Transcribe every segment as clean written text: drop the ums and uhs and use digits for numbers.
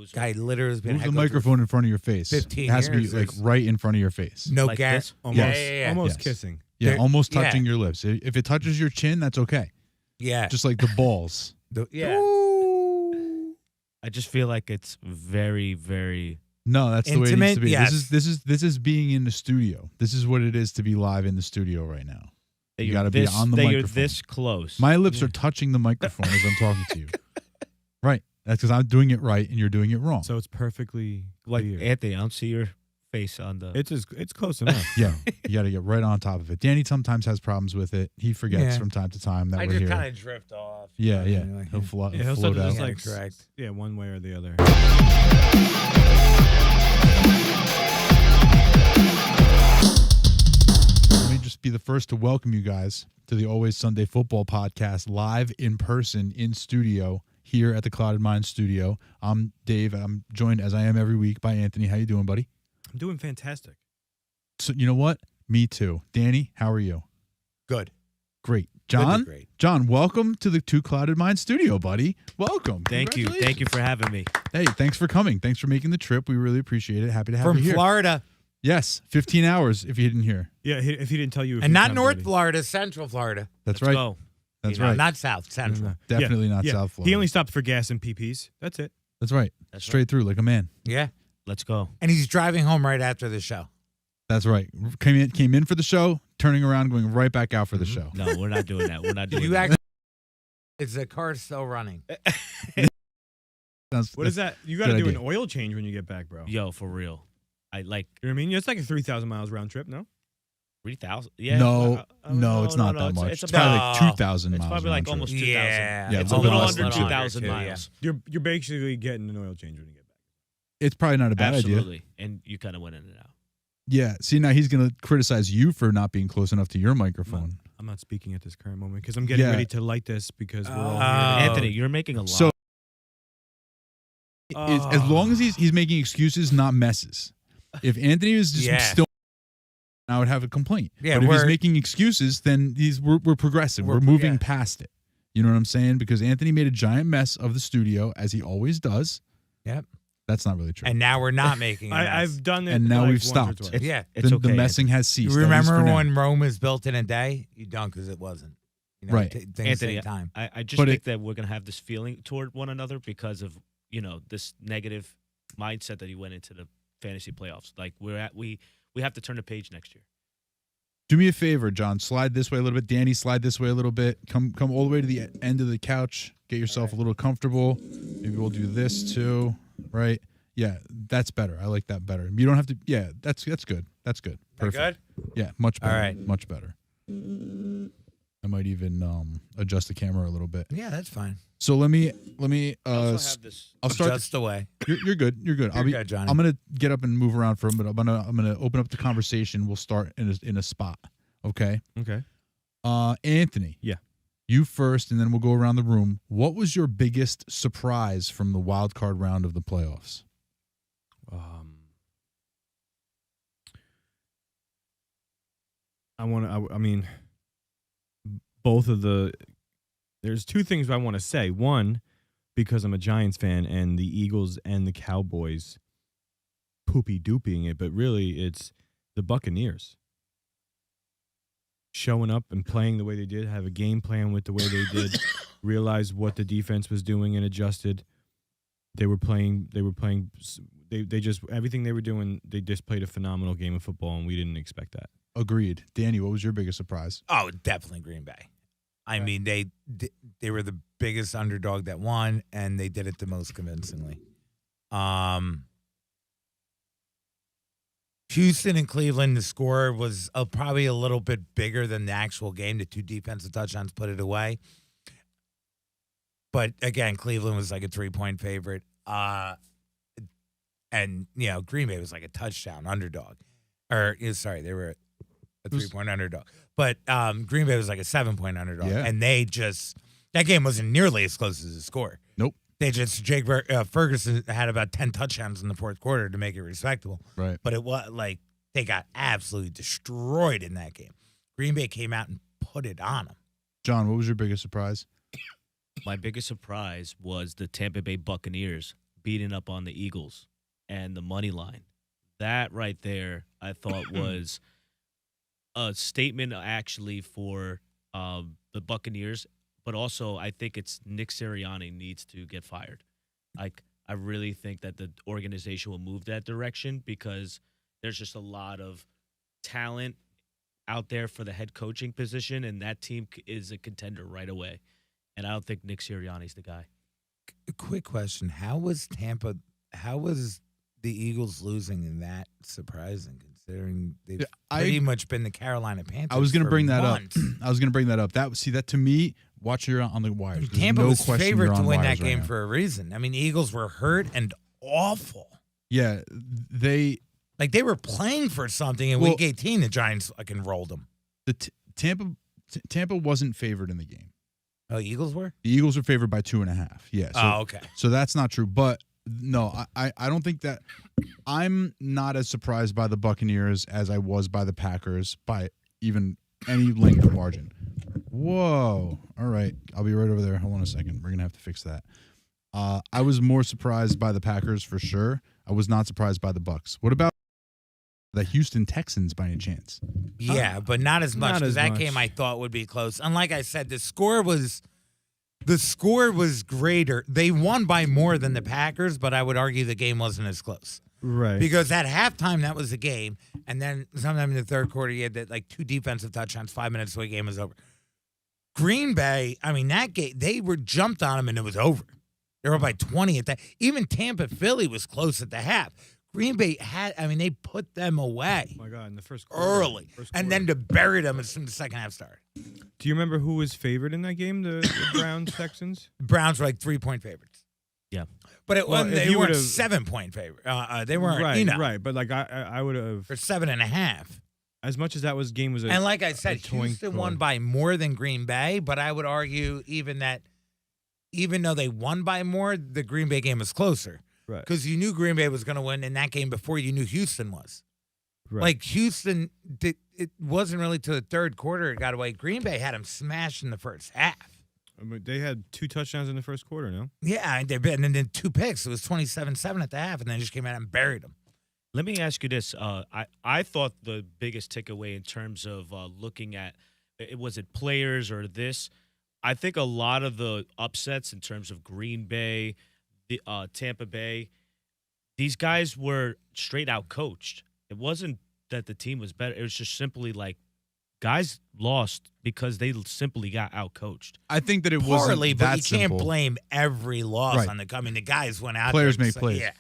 shows. Guy literally has been Move the microphone in front of your face. 15 It has to be years. like right in front of your face. No Like gas. this? Almost, Yeah. almost Yes. kissing. Yeah, There- almost yeah. touching your lips. If it touches your chin, that's okay. Yeah. Just like the balls. Yeah. I just feel like it's very, very. No, that's the way it needs to Intimate? be. Yes. This is being in the studio. This is what it is to be live in the studio right now. That You you're got to be this- on the that microphone. You're this close. My lips are touching the microphone as I'm talking to you. Right. That's because I'm doing it right and you're doing it wrong. So it's perfectly like clear. Anthony. I don't see your face on the. It's close enough. Yeah, you got to get right on top of it. Danny sometimes has problems with it. He forgets Yeah. from time to time that I we're just here. kind of drift off. Yeah. Like, He'll float Yeah, he'll float start to out. just Yeah, like correct. Yeah, one way or the other. Let me just be the first to welcome you guys to the Always Sunday Football Podcast, live in person in studio here at the Clouded Mind Studio. I'm Dave. I'm joined as I am every week by Anthony. How you doing, buddy? I'm doing fantastic. So you know what? Me too. Danny, how are you? Good. Great. Good to John, great. John, welcome to the Two Clouded Mind Studio, buddy. Welcome. Thank you for having me. Hey, thanks for coming. Thanks for making the trip. We really appreciate it. Happy to have From you here. Florida. Yes, 15 hours if you didn't hear. Yeah, if he didn't tell you, And not North Florida, Central Florida. That's Let's right. go. That's You know, right. Not South, Central. Definitely not South Florida. He only stopped for gas and PPs. That's it. That's right. That's Straight through like a man. Yeah. Let's go. And he's driving home right after the show. That's right. Came in for the show, turning around, going right back out for the show. No, we're not doing that. We're not doing You that. actually, is the car still running? That's- What is that? You got to good do an idea. oil change when you get back, bro. Yo, for real. I like You know what I mean? It's like a 3,000 miles round trip, no? 3,000. Yeah. No, no, it's not that much. It's It's about. probably like 2,000 It's miles. probably like round trip. almost 2,000. Yeah. Yeah, It's a a little less under than 2,000 too, yeah. miles. You're basically getting an oil change when you get back. It's probably not a bad idea. Absolutely. And you kind of went in and out. Yeah. See, now he's going to criticize you for not being close enough to your microphone. I'm not speaking at this current moment because I'm getting Yeah. ready to light this because we're all Oh. here. Anthony, you're making a lot. So, as long as he's making excuses, not messes. If Anthony was just Yeah. still, I would have a complaint. Yeah, but if he's we're- making excuses, then we're progressive. We're moving past it. You know what I'm saying? Because Anthony made a giant mess of the studio, as he always does. Yep. That's not really true. And now we're not making it. I've done it. And now like we've once or stopped. twice. It's, Yeah. it's the okay. messing has ceased. You at least for remember now. when Rome was built in a day? You don't because it wasn't. You know, Right. Things Anthony, take time. I just But think that we're gonna have this feeling toward one another because of this negative mindset that he went into the fantasy playoffs. Like we have to turn the page next year. Do me a favor, John. Slide this way a little bit. Danny, slide this way a little bit. Come all the way to the end of the couch. Get yourself a little comfortable. Maybe we'll do this too. Right? Yeah, that's better. I like that better. You don't have to. Yeah, that's good. That's good. Perfect. Good? Yeah, much better. All right. Much better. I might even adjust the camera a little bit. Yeah, that's fine. So let me I also have this. I'll start. Just away. You're good. You're good. You're good, Johnny. I'm gonna get up and move around for a minute. I'm gonna open up the conversation. We'll start in a spot. Okay. Okay. Anthony. Yeah. You first, and then we'll go around the room. What was your biggest surprise from the wild card round of the playoffs? I mean, both of the. There's two things I want to say. One, because I'm a Giants fan, and the Eagles and the Cowboys poopy-dooping it, but really it's the Buccaneers showing up and playing the way they did, have a game plan with the way they did, realize what the defense was doing and adjusted. They just everything they were doing, they just played a phenomenal game of football, and we didn't expect that. Agreed. Danny, what was your biggest surprise? Oh, definitely Green Bay. I mean, they were the biggest underdog that won, and they did it the most convincingly. Houston and Cleveland, the score was probably a little bit bigger than the actual game. The two defensive touchdowns put it away. But again, Cleveland was like a 3-point favorite. And, Green Bay was like a touchdown underdog. Sorry, they were a 3-point underdog. But Green Bay was like a 7-point underdog. Yeah. And that game wasn't nearly as close as the score. Nope. Jake Ferguson had about 10 touchdowns in the fourth quarter to make it respectable. Right. But it was like they got absolutely destroyed in that game. Green Bay came out and put it on them. John, what was your biggest surprise? My biggest surprise was the Tampa Bay Buccaneers beating up on the Eagles and the money line. That right there, I thought was a statement actually for the Buccaneers, but also I think it's Nick Sirianni needs to get fired. Like, I really think that the organization will move that direction because there's just a lot of talent out there for the head coaching position, and that team is a contender right away. And I don't think Nick Sirianni's the guy. Quick question: how was the Eagles losing in that surprising, considering they've pretty much been the Carolina Panthers? I was going to bring that months. up. I was going to bring that up. That to me, watch you're on the wires. There's Tampa no was question favored you're to on win wires that game right now. for a reason. I mean, the Eagles were hurt and awful. Yeah, they were playing for something in week 18. The Giants fucking rolled them. Tampa wasn't favored in the game. Oh, Eagles were? The Eagles were favored by 2.5. Yeah. So, okay. So that's not true. But no, I don't think that. I'm not as surprised by the Buccaneers as I was by the Packers by even any length of margin. Whoa. All right. I'll be right over there. Hold on a second. We're going to have to fix that. I was more surprised by the Packers for sure. I was not surprised by the Bucs. What about the Houston Texans by any chance? Yeah, but not as much, Not because as that much. game I thought would be close. And like I said, the score was greater. They won by more than the Packers, but I would argue the game wasn't as close. Right. Because at halftime, that was the game. And then sometime in the third quarter, you had that, 2 defensive touchdowns, 5 minutes before the game was over. Green Bay, I mean, that game, they were jumped on them and it was over. They were up by 20 at that. Even Tampa, Philly was close at the half. Green Bay they put them away Oh my God, in the first quarter. early. And then to bury them as soon as the second half started. Do you remember who was favored in that game? The Browns Texans. Browns were 3-point favorites. Yeah. But it Well, wasn't, if they you weren't would've- 7-point favorite. They weren't, right. Right. But I would have, for 7.5. as much as that game was. And like I said, toy Houston toy. won by more than Green Bay, but I would argue even though they won by more, the Green Bay game was closer. Right. Because you knew Green Bay was going to win in that game before you knew Houston was. Right. Houston, it wasn't really to the third quarter it got away. Green Bay had them smashed in the first half. I mean, they had 2 touchdowns in the first quarter. No. Yeah, and then 2 picks. It was 27-7 at the half, and then just came out and buried them. Let me ask you this. I thought the biggest takeaway in terms of looking at was it players or this, I think a lot of the upsets in terms of Green Bay, the Tampa Bay, these guys were straight out coached. It wasn't that the team was better. It was just simply guys lost because they simply got out coached. I think that it wasn't Poorly, but that you can't simple. blame every loss Right. on the. I mean, the guys went out. Players there make plays. Yeah.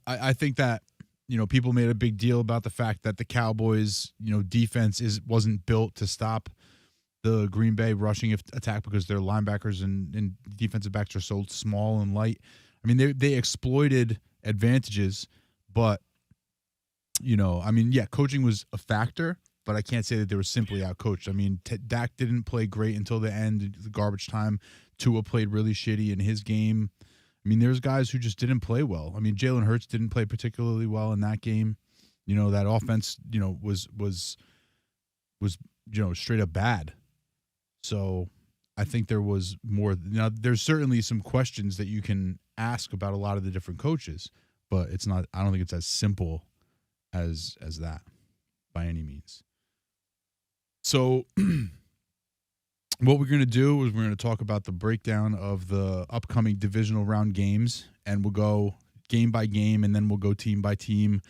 I think that people made a big deal about the fact that the Cowboys defense wasn't built to stop the Green Bay rushing attack because their linebackers and defensive backs are so small and light. I mean, they exploited advantages, but coaching was a factor, but I can't say that they were simply out coached. I mean, Dak didn't play great until the end, the garbage time. Tua played really shitty in his game. I mean, there's guys who just didn't play well. I mean, Jalen Hurts didn't play particularly well in that game. That offense, was straight up bad. So I think there was more. Now, there's certainly some questions that you can ask about a lot of the different coaches, but it's not. I don't think it's as simple as that by any means. So what we're going to do is we're going to talk about the breakdown of the upcoming divisional round games, and we'll go game by game, and then we'll go team by team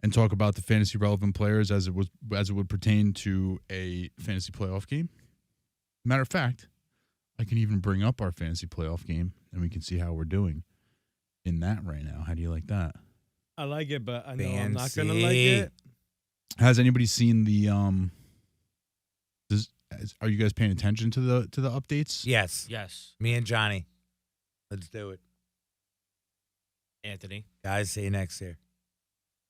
and talk about the fantasy relevant players as it would pertain to a fantasy playoff game. Matter of fact, I can even bring up our fantasy playoff game, and we can see how we're doing in that right now. How do you like that? I like it, but I know I'm not Fancy. gonna like it. Has anybody seen the are you guys paying attention to the updates? Yes. Yes, Me and Johnny. Let's do it. Anthony. Guys, see you next year.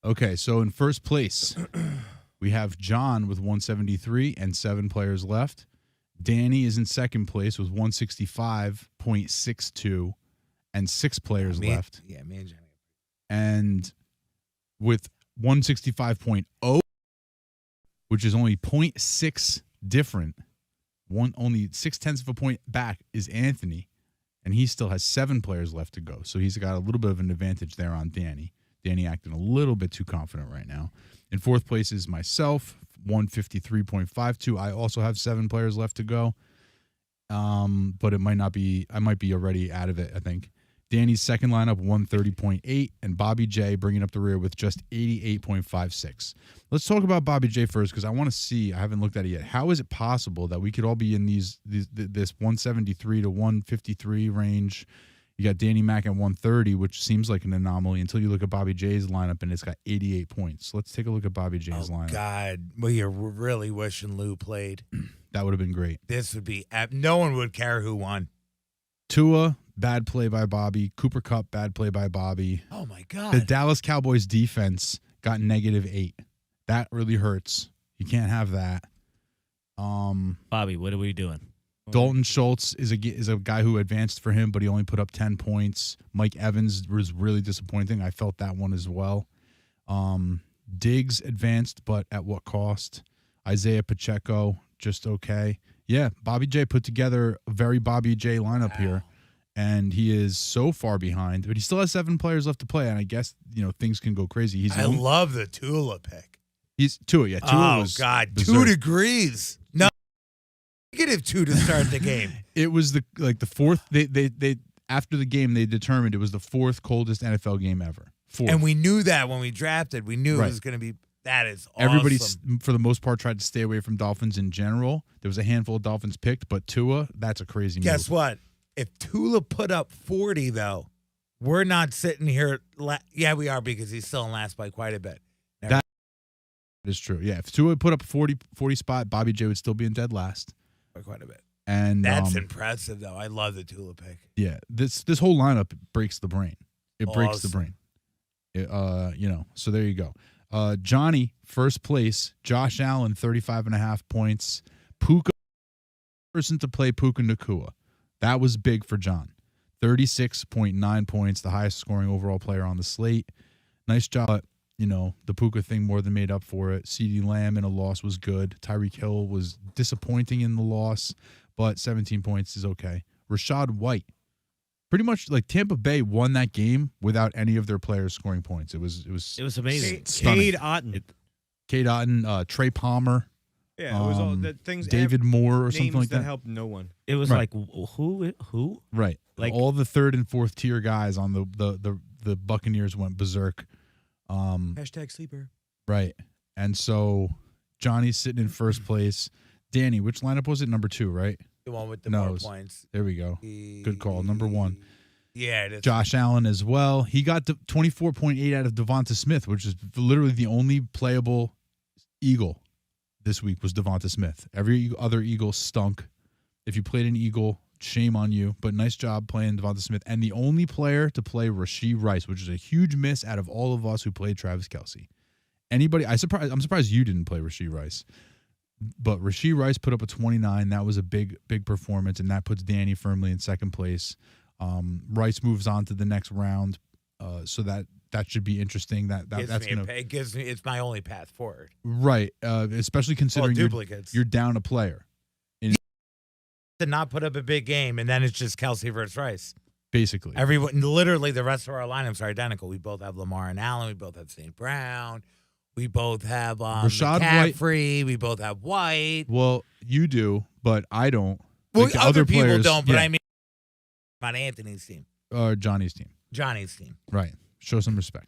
Okay, so in first place, we have John with 173 and 7 players left. Danny is in second place with 165.62 and 6 players left. Yeah, me and Johnny. And with 165.0, which is only 0.6 different, only 0.6 of a point back, is Anthony and he still has 7 players left to go. So he's got a little bit of an advantage there on Danny. Danny acting a little bit too confident right now. In 4th place is myself, 153.52. I also have 7 players left to go. But it might not be. I might be already out of it, I think. Danny's second lineup, 130.8, and Bobby J bringing up the rear with just 88.56. Let's talk about Bobby J first because I want to see. I haven't looked at it yet. How is it possible that we could all be in this 173 to 153 range? You got Danny Mac at 130, which seems like an anomaly until you look at Bobby J's lineup and it's got 88 points. Let's take a look at Bobby J's lineup. Oh, God. Well, you're really wishing Lou played. That would have been great. This would be – no one would care who won. Tua, bad play by Bobby. Cooper Kupp, bad play by Bobby. Oh, my God. The Dallas Cowboys defense got -8. That really hurts. You can't have that. Bobby, what are we doing? Dalton Schultz is a guy who advanced for him, but he only put up 10 points. Mike Evans was really disappointing. I felt that one as well. Diggs advanced, but at what cost? Isaiah Pacheco, just okay. Yeah, Bobby J put together a very Bobby J lineup here, and he is so far behind, but he still has 7 players left to play, and I guess things can go crazy. I love the Tula pick. He's Tua, yeah. Tua was God, berserk. 2 degrees. No, -2 to start the game. It was the 4th. They after the game they determined it was the 4th coldest NFL game ever. 4th. And we knew that when we drafted. We knew Right. it was going to be. That is awesome. Everybody, for the most part, tried to stay away from Dolphins in general. There was a handful of Dolphins picked, but Tua, that's a crazy move. Guess what? If Tula put up 40, though, we're not sitting here. Yeah, we are because he's still in last by quite a bit. That is true. Yeah, if Tua put up a 40 spot, Bobby J would still be in dead last. By quite a bit. And that's impressive, though. I love the Tula pick. Yeah, this whole lineup breaks the brain. It breaks the Awesome. brain. So there you go. Jonny, first place. Josh Allen, 35.5 points. Puka, person to play Puka Nacua. That was big for John. 36.9 points, the highest scoring overall player on the slate. Nice job. The Puka thing more than made up for it. CeeDee Lamb in a loss was good. Tyreek Hill was disappointing in the loss, but 17 points is okay. Rashad White. Pretty much like Tampa Bay won that game without any of their players scoring points. It was amazing. Cade Otton. Cade Otton, Trey Palmer. Yeah, it was all the things. David Moore or something like that. Helped no one. It was Right. like who? Right. Like all the 3rd and 4th tier guys on the Buccaneers went berserk. #sleeper. Right. And so Johnny's sitting in first place. Danny, which lineup was it? Number 2, right? The one with the No, more it was- points. There we go. Good call. Number 1. Yeah, it is. Josh Allen as well. He got 24.8 out of Devonta Smith, which is literally the only playable Eagle this week was Devonta Smith. Every other Eagle stunk. If you played an Eagle, shame on you. But nice job playing Devonta Smith. And the only player to play Rashee Rice, which is a huge miss out of all of us who played Travis Kelce. I'm surprised you didn't play Rashee Rice. But Rashee Rice put up a 29. That was a big performance, and that puts Danny firmly in second place. Rice moves on to the next round, so that should be interesting. It's my only path forward. Right, especially considering duplicates. you're down a player. To not put up a big game, and then it's just Kelce versus Rice. Basically, literally the rest of our lineups are identical. We both have Lamar and Allen. We both have St. Brown. We both have Rashad McCaffrey. We both have White. Well, you do, but I don't. Well, Like, other people players don't, but yeah. I mean, on Anthony's team, Johnny's team. Johnny's team. Right. Show some respect.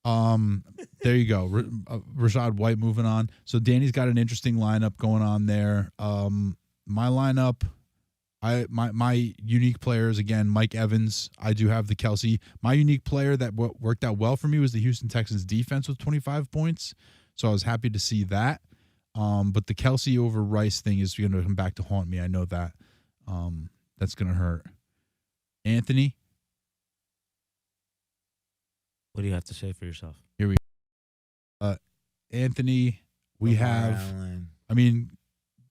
There you go. Rashad White moving on. So Danny's got an interesting lineup going on there. My lineup, my unique players, again, Mike Evans. I do have the Kelce. My unique player that worked out well for me was the Houston Texans defense with 25 points. So I was happy to see that. But the Kelce over Rice thing is going to come back to haunt me. I know that. That's going to hurt. Anthony. What do you have to say for yourself? Here we go. Anthony, we Lamar have, Allen.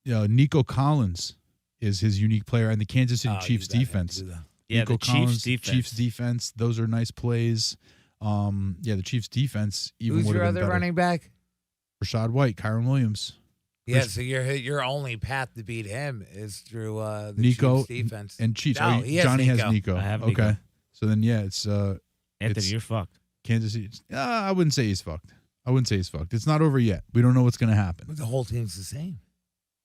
Nico Collins is his unique player, and the Kansas City Chiefs you got him defense. to do that. Yeah, Nico the Collins, Chiefs defense. Those are nice plays. The Chiefs defense even Who's would your have been other better. running back? Rashad White, Kyron Williams. Yeah, so your only path to beat him is through the Nico Chiefs defense. and Chiefs. No, he has Johnny Nico. has Nico. I have Okay. Nico. So then, yeah, it's Anthony, it's- you're fucked. Kansas City. I wouldn't say he's fucked. It's not over yet. We don't know what's going to happen, But the whole team's the same.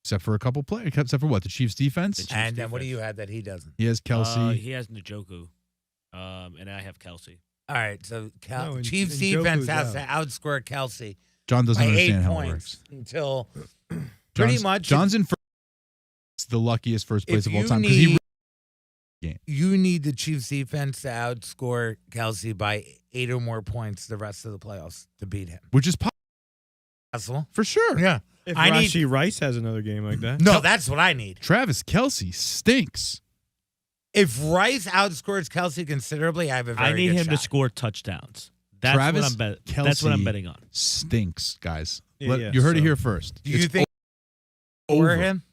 except for a couple players. Except for what? The Chiefs defense. Chiefs And then what do defense. you have that he doesn't? He has Kelsey. He has Njoku, and I have Kelsey. All right, so No, and- Chiefs and defense Joku's has to out. outscore Kelsey John doesn't by 8 understand how it points works. until pretty much John's in first. It's the luckiest first place if of all you time because he. need- you need the Chiefs defense to outscore Kelsey by 8 or more points the rest of the playoffs to beat him. Which is Possible? for sure. Yeah. If I need- Rashee Rice has another game like that. No, that's what I need. Travis Kelsey stinks. If Rice outscores Kelsey considerably, I have a very I need good him to shot. score touchdowns. That's Travis what I'm betting. Kelce That's what I'm betting on. Stinks, guys. Yeah, You heard it so- here first. Do you It's think over for him?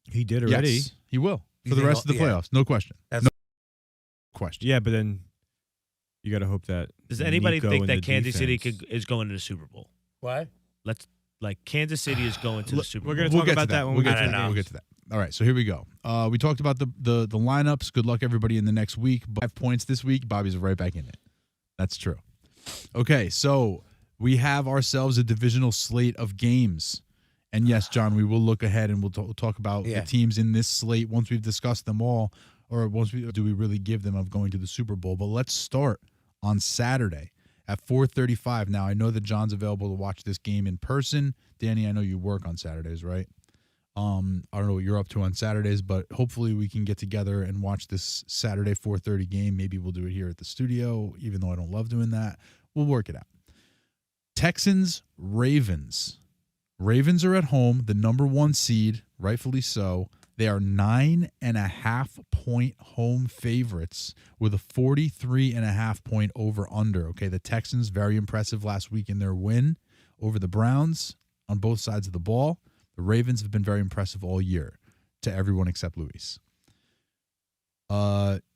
He did already. Yes, he will You for the think rest of the he'll- yeah. playoffs. No question. That's- No question. Yeah, but then you got to hope that. Does anybody Nico think and that the Kansas City defense- is going to the Super Bowl? What? Kansas City is going to the Look, Super we're Bowl. gonna We'll talk get about to that when We'll we get I to don't that. know. We'll get to that. All right, so here we go. We talked about the lineups. Good luck, everybody, in the next week. 5 points this week. Bobby's right back in it. That's true. Okay, so we have ourselves a divisional slate of games. And yes, John, we will look ahead and we'll talk about Yeah. the teams in this slate once we've discussed them all, or do we really give them of going to the Super Bowl. But let's start on Saturday at 4:35. Now, I know that John's available to watch this game in person. Danny, I know you work on Saturdays, right? I don't know what you're up to on Saturdays, but hopefully we can get together and watch this Saturday 4:30 game. Maybe we'll do it here at the studio, even though I don't love doing that. We'll work it out. Texans, Ravens. Ravens are at home, the number 1 seed, rightfully so. They are 9.5-point home favorites with a 43.5-point over-under. Okay, the Texans, very impressive last week in their win over the Browns on both sides of the ball. The Ravens have been very impressive all year to everyone except Luis.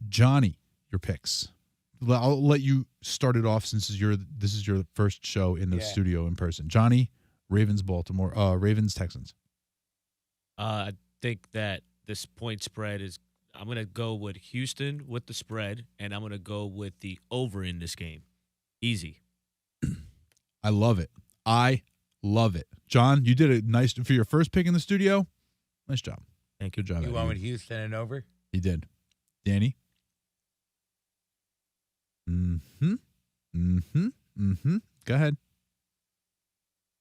Johnny, your picks. I'll let you start it off since this is your first show in the studio in person. Johnny, Ravens, Texans. I think that this point spread is. I'm going to go with Houston with the spread, and I'm going to go with the over in this game. Easy. I love it. John, you did it nice for your first pick in the studio. Nice job. Thank you. Good job. You out went of with Houston and over? He did. Danny? Mm-hmm. Go ahead.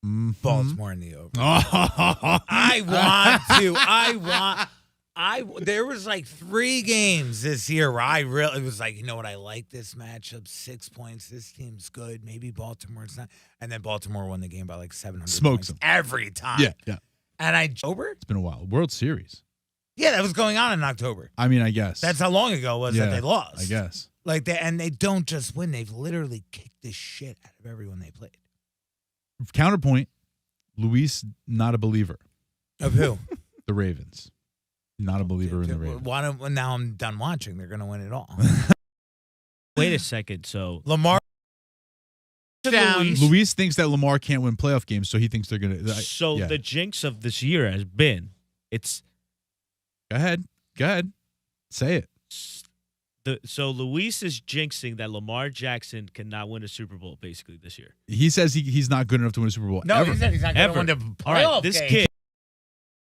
Mhm. Baltimore in the over. Oh. There was like 3 games this year where I really was like, you know what, I like this matchup. 6 points. This team's good. Maybe Baltimore's not. And then Baltimore won the game by like 700 Smokes points them. every time. Yeah. And October? It's been a while. World Series. Yeah, that was going on in October. I mean, I guess. That's how long ago it was that Yeah, they lost. I guess. Like they don't just win. They've literally kicked the shit out of everyone they played. Counterpoint, Luis, not a believer. Of who? The Ravens. Not a believer in the Ravens. Now I'm done watching. They're going to win it all. Wait a second. So Lamar down. Luis thinks that Lamar can't win playoff games, so he thinks they're going to. So the jinx of this year has been Go ahead. Say it. so Luis is jinxing that Lamar Jackson cannot win a Super Bowl basically this year. He says he's not good enough to win a Super Bowl. No, ever. he said he's not going Ever. to win the All right, playoff this game. kid.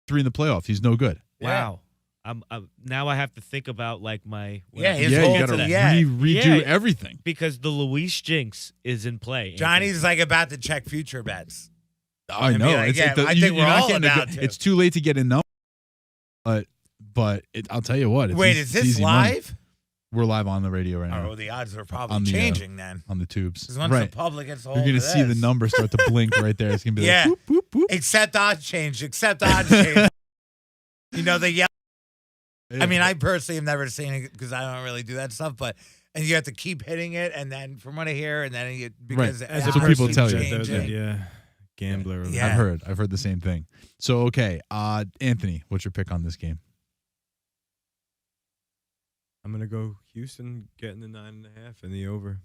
3 in the playoffs. He's no good. Wow. I'm now I have to think about like my Yeah, I his Yeah, whole- you got to yeah. redo Yeah. everything. because the Luis jinx is in play. Johnny's like about to check future bets. I mean, know. like, yeah, I think we're all about to. It's too late to get in number. But I'll tell you what. Wait, it's is this easy money. live? We're live on the radio right now Oh, the odds are On probably the, changing then. on the tubes. Because once Right. the public gets a hold You're going of to see the this- number start to blink right there. It's going to be Yeah. like, boop, boop, boop. Except odds change. You know, the yell. I mean, I personally have never seen it because I don't really do that stuff, and you have to keep hitting it, and then from what I hear, and then because Right. the That's what odds people keep tell you. changing. Yeah, gambler. Yeah. I've heard the same thing. So, okay. Anthony, what's your pick on this game? I'm gonna go Houston getting the 9.5 and the over.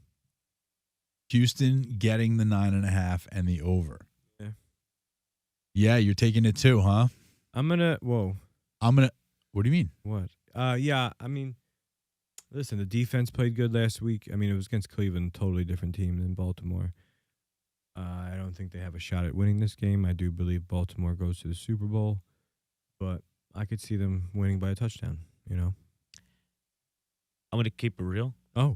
Houston getting the 9.5 and the over. Yeah. Yeah, you're taking it too, huh? I'm gonna. Whoa. What do you mean? What? Yeah. I mean, listen. The defense played good last week. I mean, it was against Cleveland, totally different team than Baltimore. I don't think they have a shot at winning this game. I do believe Baltimore goes to the Super Bowl, but I could see them winning by a touchdown. You know. I'm gonna keep it real. Oh.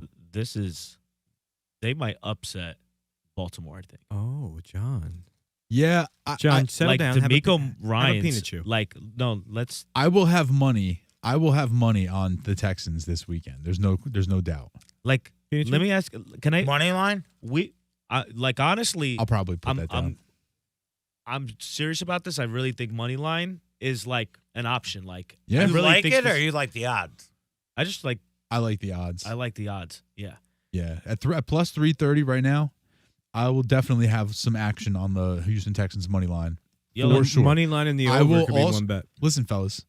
They might upset Baltimore, I think. Oh, John. Yeah, John, settle like down. Have a D'Amico peanut Ryans. chew. Like, no, let's. I will have money. I will have money on the Texans this weekend. There's no doubt. Like, Peanut chew? let me ask. Can I? Money line? Like honestly, I'll probably put that down. I'm serious about this. I really think money line is like an option. Like, Yeah. I You really like think it this- or you like the odds? I just like. I like the odds. I like the odds. Yeah. Yeah, at plus 330 right now, I will definitely have some action on the Houston Texans money line. Yo, For sure. Money line in the I over will could be also- one bet. Listen, fellas.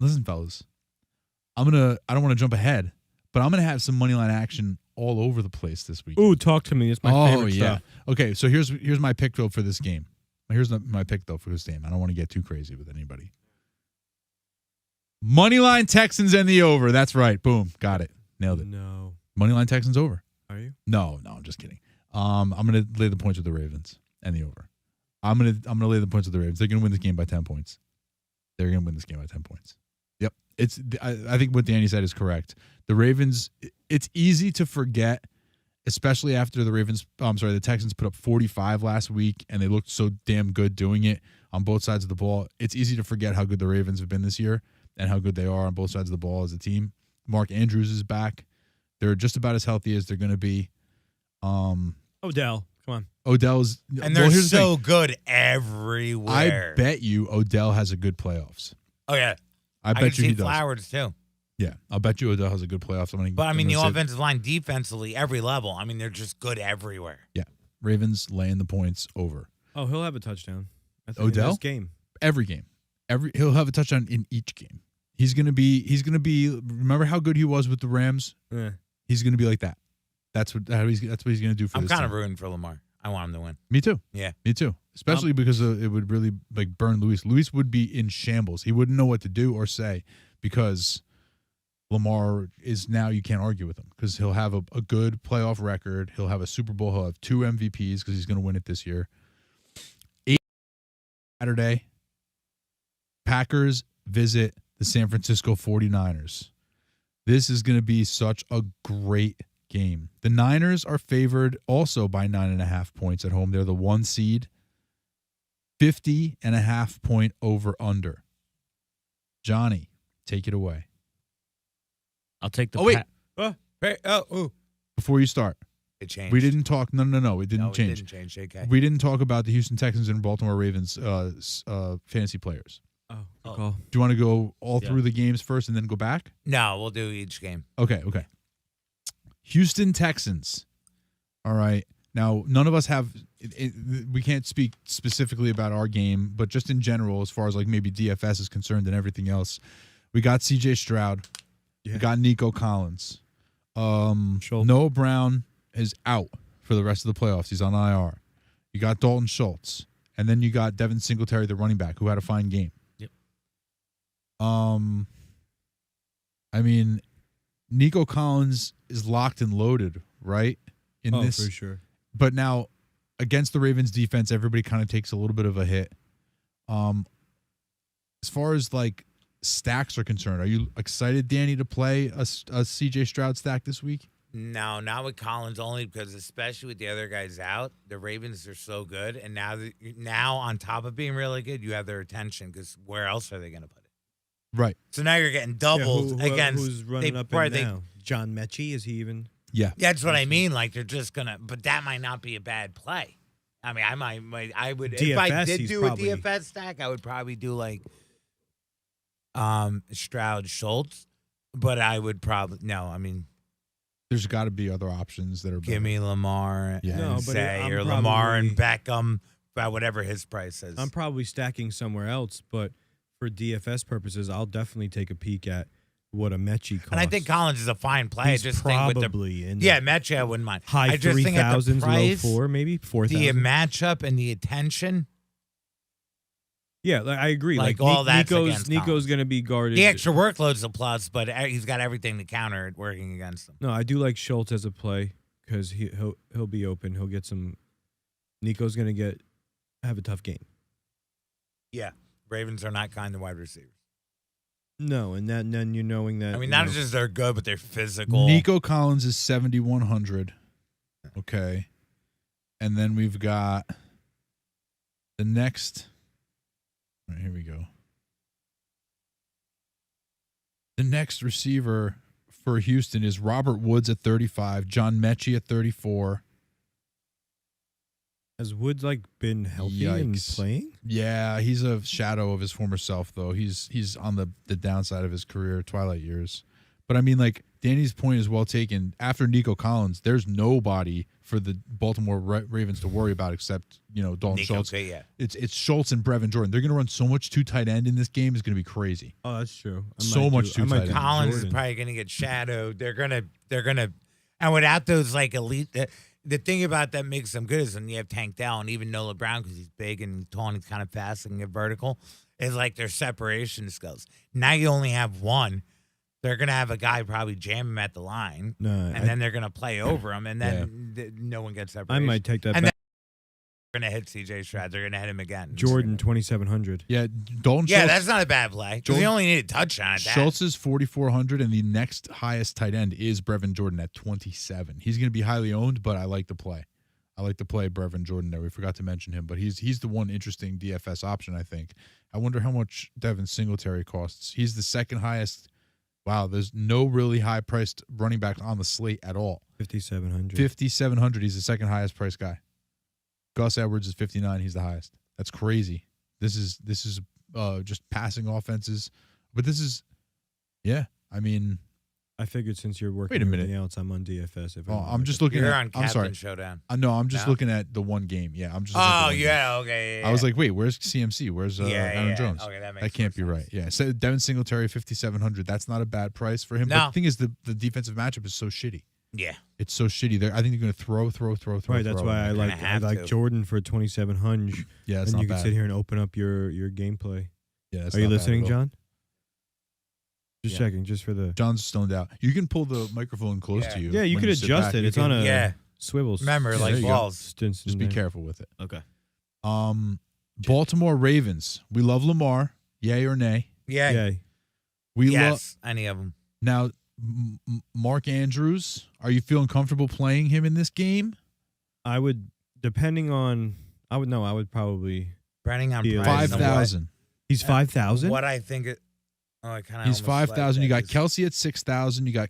I don't want to jump ahead, but I'm gonna have some money line action all over the place this week. Ooh, talk to me. It's my favorite stuff. Okay, so here's my pick though for this game. Here's my pick though for this game. I don't want to get too crazy with anybody. Moneyline Texans and the over. That's right. Boom. Got it. Nailed it. No. Moneyline Texans over. Are you? No, I'm just kidding. I'm gonna lay the points with the Ravens and the over. I'm gonna lay the points with the Ravens. They're gonna win this game by 10 points. They're gonna win this game by 10 points. Yep. I think what Danny said is correct. The Ravens. It's easy to forget, especially after the Texans put up 45 last week and they looked so damn good doing it on both sides of the ball. It's easy to forget how good the Ravens have been this year and how good they are on both sides of the ball as a team. Mark Andrews is back. They're just about as healthy as they're going to be. Odell, come on. Odell's And they're here's the so thing. good everywhere. I bet you Odell has a good playoffs. Oh yeah, I can bet you see he does. Flowers too. Yeah, I'll bet you Odell has a good playoffs. But I mean, the offensive line, defensively, every level. I mean, they're just good everywhere. Yeah, Ravens laying the points over Oh, he'll have a touchdown. I think Odell? in this game. every game. He'll have a touchdown in each game. He's gonna be. Remember how good he was with the Rams? Eh. He's gonna be like that. That's what he's gonna do for I'm this kind of team. rooting for Lamar. I want him to win. Me too. Yeah. Me too. Especially because it would really like burn Luis. Luis would be in shambles. He wouldn't know what to do or say because Lamar is now, you can't argue with him because he'll have a good playoff record. He'll have a Super Bowl. He'll have 2 MVPs because he's going to win it this year. Saturday, Packers visit the San Francisco 49ers. This is going to be such a great game. The Niners are favored also by 9.5 points at home. They're the 1 seed. 50.5 point over under. Johnny, take it away. I'll take the. Oh, wait. Before you start, It changed. we didn't talk. No, it didn't No, change. It didn't change. JK. We didn't talk about the Houston Texans and Baltimore Ravens fantasy players. Oh, good Oh. call. Do you want to go all Yeah. through the games first and then go back? No, we'll do each game. Okay. Houston Texans. All right. Now, none of us have. We can't speak specifically about our game, but just in general, as far as like maybe DFS is concerned and everything else, we got C.J. Stroud. Yeah. We got Nico Collins. Schultz. Noah Brown is out for the rest of the playoffs. He's on IR. You got Dalton Schultz, and then you got Devin Singletary, the running back, who had a fine game. Yep. I mean, Nico Collins is locked and loaded, right? In Oh, this, for sure. but now against the Ravens defense, everybody kind of takes a little bit of a hit. As far as like stacks are concerned, are you excited, Danny, to play a CJ Stroud stack this week? No, not with Collins, only because especially with the other guys out, the Ravens are so good, and now on top of being really good, you have their attention because where else are they going to put it? Right. So now you're getting doubled against. Who's running up in now? John Mechie, is he even? Yeah. That's what I mean. Like they're just gonna, but that might not be a bad play. I mean, I would if I DFS, did he's do probably- a DFS stack, I would probably do like Stroud Schultz, but I would probably no. I mean, There's got to be other options that are better. give me Lamar Yeah. and No, but say I'm or Lamar and probably- Beckham, about whatever his price is. I'm probably stacking somewhere else, but for DFS purposes, I'll definitely take a peek at what a Mechie costs. and I think Collins is a fine play. I He's just think with the probably in Mechie, I wouldn't mind. high I just think at the 3,000s, low price, 4, maybe the 4,000. matchup and the attention. Yeah, I agree. Like, Like, all that's against Nico's Collins. going to be guarded. The extra workload's a plus, but he's got everything to counter it working against him. No, I do like Schultz as a play because he'll be open. He'll get some. Nico's going to have a tough game. Yeah. Ravens are not kind to wide receivers. No, and then you're knowing that. I mean, not just they're good, but they're physical. Nico Collins is 7,100. Okay. And then we've got the next. All right, here we go. The next receiver for Houston is Robert Woods at 35, John Mechie at 34. Has Woods been healthy and Yikes. playing? Yeah, he's a shadow of his former self, though. He's on the downside of his career, twilight years. But I mean, Danny's point is well taken. After Nico Collins, there's nobody for the Baltimore Ravens to worry about except Dalton Nico, Schultz. yeah. It's Schultz and Brevin Jordan. They're going to run so much two tight end in this game. It's going to be crazy. Oh, that's true. So much too tight end. Collins is Jordan. probably going to get shadowed. They're gonna, and without those elite. The thing about that makes them good is when you have Tank Dell and even Nola Brown because he's big and tall and he's kind of fast and get vertical, is their separation skills. Now you only have one. They're gonna have a guy probably jam him at the line, and then they're gonna play over him, and then no one gets separation. I might take that And back. They're gonna hit C.J. Stroud. They're gonna hit him again. Jordan 2,700. Yeah, Dalton Yeah, Schultz. that's not a bad play. Because he only needed a touchdown at that. Schultz is 4,400, and the next highest tight end is Brevin Jordan at 27. He's going to be highly owned, but I like the play. I like to play Brevin Jordan there. We forgot to mention him, but he's the one interesting DFS option, I think. I wonder how much Devin Singletary costs. He's the second highest. Wow, there's no really high-priced running back on the slate at all. 5,700. 5,700, he's the second highest priced guy. Gus Edwards is 59, he's the highest. That's crazy. This is just passing offenses. But this is, yeah, I mean. I figured since you're working Wait a minute. everything else, I'm on DFS. I'm just looking You're at. on I'm Captain sorry. Showdown. No, I'm just No? looking at the one game. Yeah, I'm just. looking at the Oh, one game. yeah, okay. Yeah, I was like, wait, where's CMC? Where's Aaron Jones? Okay, that makes That can't be more right. sense. Yeah, so Devin Singletary 5,700. That's not a bad price for him. But No. the thing is, the defensive matchup is so shitty. Yeah. It's so shitty. I think they're going to throw. Right, that's why I like have to. Jordan for 2,700. Yeah, it's and not you bad. can sit here and open up your gameplay. Yeah, it's Are you not bad listening, at all. John? Just Yeah. checking, just for the. John's stoned out. You can pull the microphone close Yeah. to you. Yeah, you when could sit adjust back. it. You It's can- on a Yeah. swivels. Remember, Yeah, like there you go. balls. Stints in Just be there. careful with it. Okay. Baltimore Ravens. We love Lamar. Yay or nay? Yeah. Yay. We love Yes, any of them. now. Mark Andrews. Are you feeling comfortable playing him in this game? I would, depending on, I would probably. Depending on Yeah. price. 5,000. He's 5,000? What I think it. Oh, I kind of. He's 5,000. You got Kelsey at 6,000. You got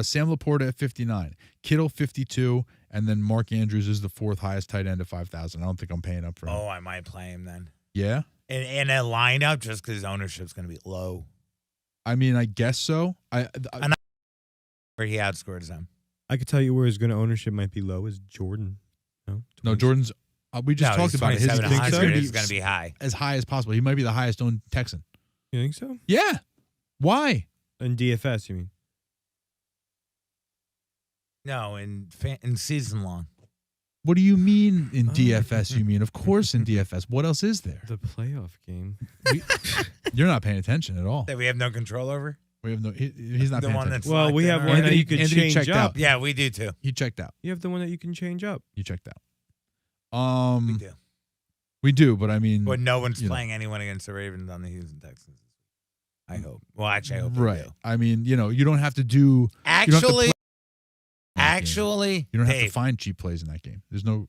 Sam Laporta at 59. Kittle 52, and then Mark Andrews is the fourth highest tight end at 5,000. I don't think I'm paying up for him. Oh, I might play him then. Yeah, In a lineup, just because ownership's going to be low. I mean, I guess so. Where he outscores them. I could tell you where his good ownership might be low is Jordan. No, 20. Jordan's. We just talked about it. His think so? It's going to be high. as high as possible. He might be the highest owned Texan. You think so? Yeah. Why? In DFS, you mean? No, in season long. What do you mean in Oh. DFS? You mean, of course, in DFS. What else is there? The playoff game. You're not paying attention at all. That we have no control over? We have no. He's not The paying one attention. that's Well, locked we in have already? one that you could Anthony change checked up. out. Yeah, we do too. He checked out. You have the one that you can change up. You checked out. We do. We do, but I mean, But no one's you know. playing anyone against the Ravens on the Houston Texans. I hope. Well, actually, I hope right? they do. I mean, you don't have to do. You don't have to Actually, play in that game. actually, You don't have to Dave, find cheap plays in that game. There's no.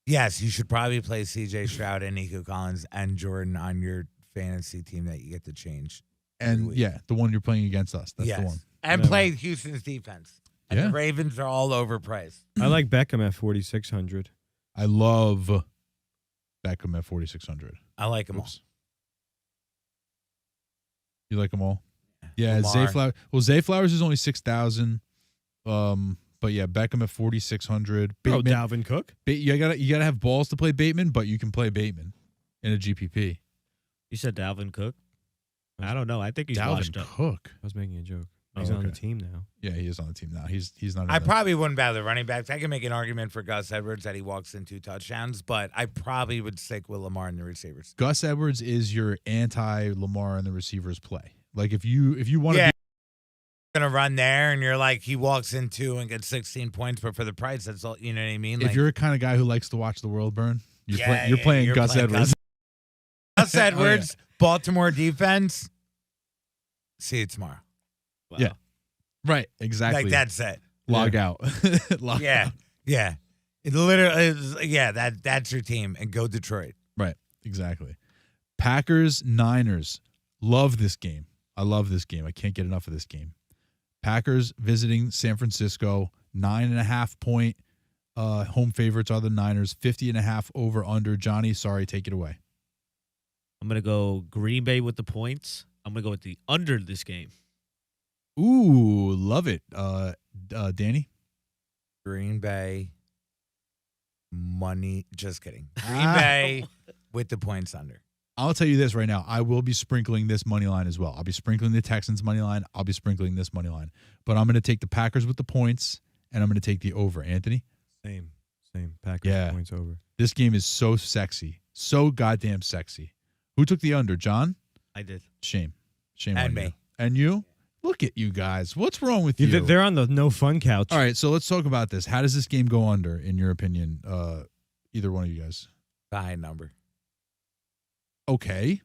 yes, you should probably play C.J. Stroud and Nico Collins and Jordan on your fantasy team that you get to change. And week. yeah, the one you're playing against us. That's yes. the one. And No. play Houston's defense. And Yeah. the Ravens are all overpriced. I like Beckham at 4,600. I love Beckham at 4,600. I like them all. Oops. You like them all? Yeah, Lamar. Zay Flowers. Well, Zay Flowers is only 6,000. But yeah, Beckham at 4,600. Oh, Bateman, Dalvin Cook? you gotta have balls to play Bateman, but you can play Bateman in a GPP. You said Dalvin Cook? I don't know. I think he's washed Dalvin up. Cook. I was making a joke. He's on the okay. team now. Yeah, he is on the team now. He's not. In I the, probably wouldn't battle the running backs. I can make an argument for Gus Edwards that he walks in 2 touchdowns, but I probably would stick with Lamar and the receivers. Gus Edwards is your anti-Lamar and the receivers play. Like if you want to Yeah. Gonna run there, and you're like, he walks in 2 and gets 16 points, but for the price, that's all. You know what I mean? if Like, you're a kind of guy who likes to watch the world burn, you're Yeah, playing you're Gus playing Edwards. Gus Edwards, Baltimore defense. See you tomorrow. Wow. Yeah. Right, exactly. Like that's it. Log out. Log Yeah, out. yeah. It literally is. Yeah, that's your team, and go Detroit. Right, exactly. Packers, Niners. Love this game. I love this game. I can't get enough of this game. Packers visiting San Francisco. 9.5 point home favorites are the Niners. 50.5 over under. Johnny, sorry, take it away. I'm going to go Green Bay with the points. I'm going to go with the under this game. Ooh, love it. Danny? Green Bay money. Just kidding. Green Bay with the points under. I'll tell you this right now. I will be sprinkling this money line as well. I'll be sprinkling the Texans money line. I'll be sprinkling this money line. But I'm going to take the Packers with the points, and I'm going to take the over. Anthony? Same. Packers Yeah. points over. This game is so sexy. So goddamn sexy. Who took the under? John? I did. Shame And on me. you. And you? Look at you guys. What's wrong with you? They're on the no fun couch. All right, so let's talk about this. How does this game go under, in your opinion? Either one of you guys. The high number. Okay.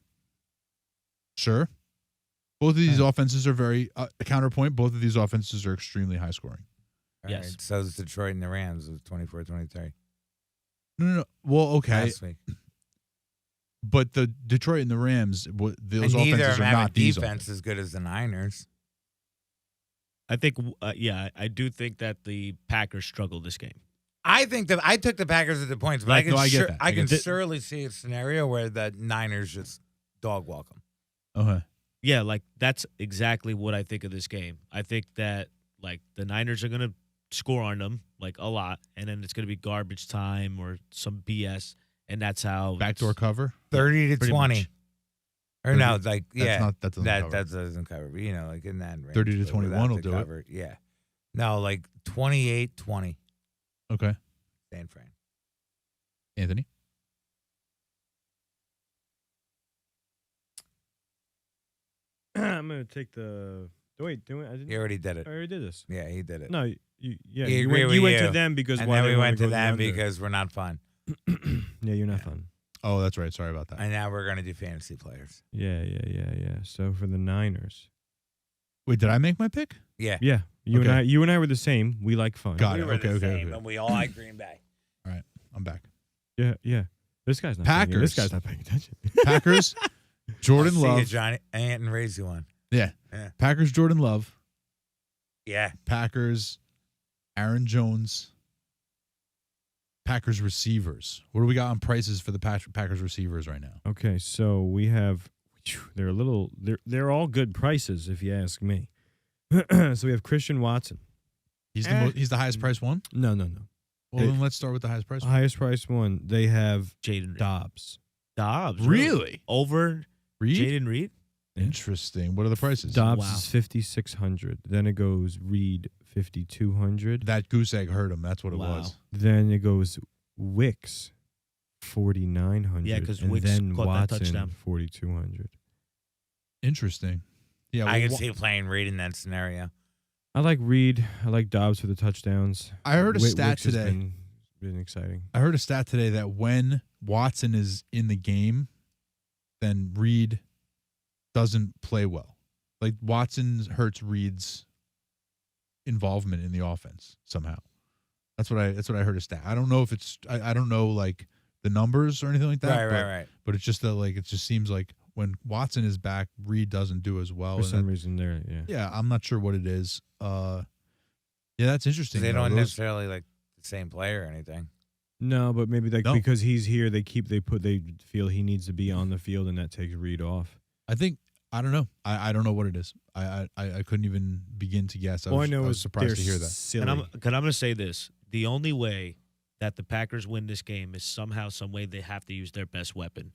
Sure. Both of these offenses are very counterpoint. Both of these offenses are extremely high scoring. All Yes. right, so is Detroit and the Rams with 24-23 No. Well, okay. last week. But the Detroit and the Rams, those And neither of offenses them are have a not these defense offenses. as good as the Niners. I think, I do think that the Packers struggle this game. I think that I took the Packers at the points, but Right, no, I get that. I I can get that. surely see a scenario where the Niners just dog walk them. Okay. Yeah, like that's exactly what I think of this game. I think that like the Niners are going to score on them like a lot, and then it's going to be garbage time or some BS, and that's how Backdoor cover? 30 to Pretty 20. much. Or no, like That doesn't that cover. doesn't cover. But, you know, like in that range. 30 to but 21 without will the do it. cover. Yeah. No, like 28-20 Okay. San Fran. Anthony? I'm gonna take the. Wait, do it. I didn't. He already did I it. already did this. Yeah, he did it. No, you He agreed with you went you. to them because And why then they we wanna went go to the them under. because we're not fun. Yeah, you're not Yeah. fun. Oh, that's right. Sorry about that. And now we're going to do fantasy players. Yeah. So for the Niners, Wait, did I make my pick? Yeah. yeah, you Okay. and I were the same. We like fun. Got We it. were the Okay. same, and we all like Green Bay. I'm back. Yeah. This guy's not. Packers. This guy's not paying attention. Packers, Jordan See you, Love. Johnny. Aunt and raise you one. Yeah. Yeah. Packers, Jordan Love. Yeah. Packers, Aaron Jones. Packers receivers. What do we got on prices for the Packers receivers right now? Okay, so we have. They're all good prices if you ask me. So we have Christian Watson. He's the highest priced one? No. Well, then let's start with the highest price one. Highest priced one. They have Jaden Dobbs. Dobbs. Really? Over Reed? Jaden Reed? Interesting. What are the prices? Dobbs Wow. is 5,600. Then it goes Reed 5,200. That goose egg hurt him. That's what it Wow. was. Then it goes Wicks 4,900. Yeah, 'cause and Wicks then caught that Watson touchdown. 4,200. Interesting. Yeah, I well, can see playing Reed in that scenario. I like Reed. I like Dobbs for the touchdowns. I heard a stat Wicks has today. been exciting. I heard a stat today that when Watson is in the game, then Reed doesn't play well. Like Watson hurts Reed's involvement in the offense somehow. That's what I heard a stat. I don't know if it's I don't know like the numbers or anything like that. Right. But it's just that like it just seems like when Watson is back, Reed doesn't do as well. For and some that- reason, there. Yeah. yeah, I'm not sure what it is. Yeah, that's interesting. They though. don't Those- necessarily like the same player or anything. No, but maybe like No. because he's here, they feel he needs to be on the field, and that takes Reed off. I think I don't know. I don't know what it is. I couldn't even begin to guess. All I was know is surprised to hear that. Silly. And I'm going to say this. The only way that the Packers win this game is somehow, some way they have to use their best weapon,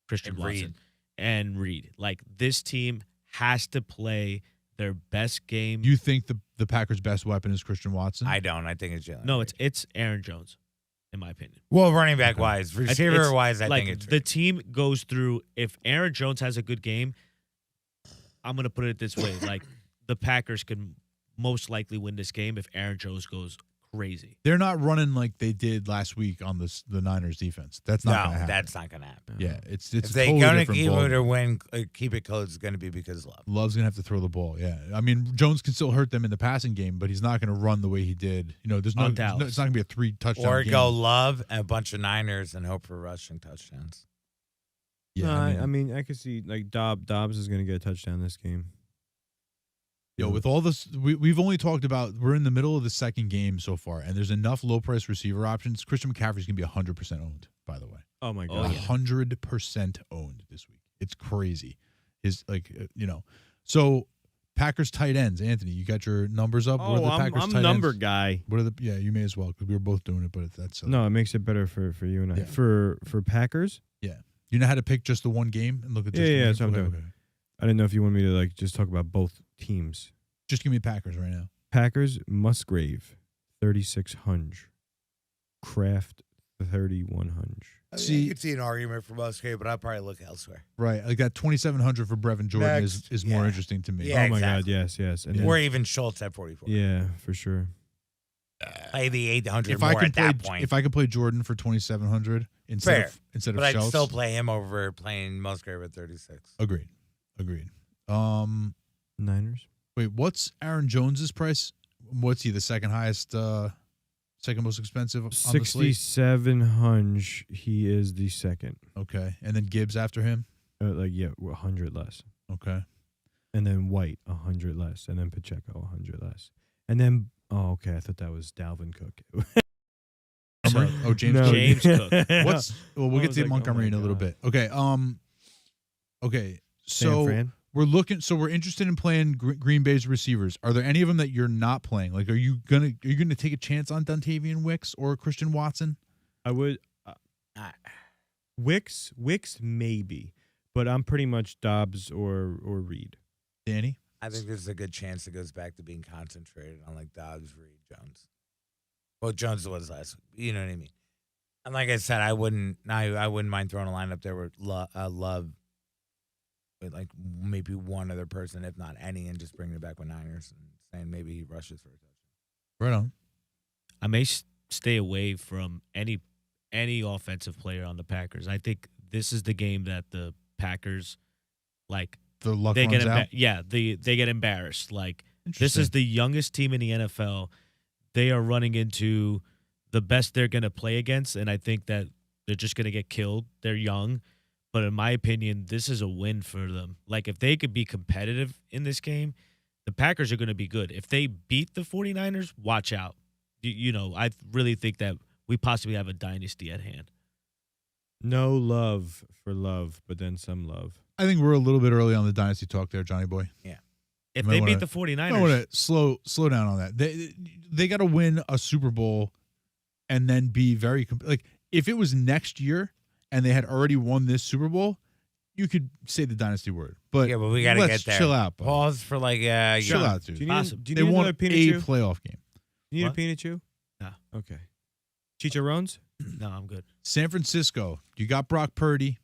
Christian And Watson Reed. and Reed. Like this team has to play their best game. You think the Packers' best weapon is Christian Watson? I don't. I think it's Jalen. No, it's Aaron Jones, in my opinion. Well, running back wise, receiver wise, I like think it's the team goes through. If Aaron Jones has a good game, I'm gonna put it this way: like the Packers can most likely win this game if Aaron Jones goes crazy. They're not running like they did last week on the Niners defense. That's not gonna happen. that's not gonna happen. Yeah, it's If a they're totally gonna different keep ball. it or win, keep it close, it's gonna be because Love. Love's gonna have to throw the ball. Yeah, I mean Jones can still hurt them in the passing game, but he's not gonna run the way he did. There's no. On It's not Dallas. gonna be a 3 touchdown Or game. go Love and a bunch of Niners and hope for rushing touchdowns. Yeah, No, I mean, I could see like Dobbs is going to get a touchdown this game. with all this, we've only talked about. We're in the middle of the second game so far, and there's enough low price receiver options. Christian McCaffrey's gonna be 100% owned. By the way, Oh my Oh, god. yeah. 100% owned this week. It's crazy. So Packers tight ends. Anthony, you got your numbers up? What are Oh, the Packers I'm tight number ends? guy. What are the? Yeah, you may as well because we were both doing it. But that's No, it makes it better for you and I. Yeah. For Packers, You know how to pick just the one game and look at just Yeah, the yeah, one that's what I'm game? doing. I didn't know if you want me to like just talk about both teams. Just give me Packers right now. Packers Musgrave 3600, Kraft 3100. See- you could see an argument for Musgrave, but I'd probably look elsewhere. Right, like that 2,700 for Brevin Jordan Next. is more Yeah. interesting to me. Yeah. Oh my exactly. god, yes, and then, Or even Schultz at 44. yeah, for sure. Play the 800 If more I can at play, that point. if I could play Jordan for 2,700 Fair. instead but of I'd Schultz, still play him over playing Musgrave at 36. Agreed. Niners. Wait, what's Aaron Jones's price? What's he the second highest, second most expensive on the slate? 6700. He is the second. Okay, and then Gibbs after him. 100 less. Okay, And then White 100 less, and then Pacheco 100 less. And then okay, I thought that was Dalvin Cook. Oh, James. No. Cook. James Cook. What's well, we'll I get was to like, oh Montgomery my in a little God. bit. Okay. Okay. San So Fran? we're interested in playing Green Bay's receivers. Are there any of them that you're not playing? Like, are you gonna take a chance on Dontavian Wicks or Christian Watson? I would Wicks maybe, but I'm pretty much Dobbs or Reed. Danny? I think there's a good chance it goes back to being concentrated on like Dobbs, Reed, Jones. Well, Jones was last week. You know what I mean? And like I said, I wouldn't mind throwing a lineup there with Love with like maybe one other person, if not any, and just bringing it back with Niners and saying maybe he rushes for a touchdown. Right on. I may stay away from any offensive player on the Packers. I think this is the game that the Packers like The luck they runs get out. they get embarrassed. Like this Interesting. is the youngest team in the NFL. They are running into the best they're going to play against, and I think that they're just going to get killed. They're young, but in my opinion, this is a win for them. Like if they could be competitive in this game, the Packers are going to be good. If they beat the 49ers, watch out. I really think that we possibly have a dynasty at hand. No love for Love, but then some love. I think we're a little bit early on the dynasty talk there, Johnny boy. If Might they wanna- beat the 49ers, I want to slow down on that. They got to win a Super Bowl and then be very like if it was next year and they had already won this Super Bowl, you could say the dynasty word. But Yeah, but we got to let's get there. chill out, buddy. Pause for like Chill out, dude. Do you need, Awesome. do you They need want another a peanut chew? playoff game. You need What? a peanut chew? No. Okay. Chicharrones? no, I'm good. San Francisco, you got Brock Purdy,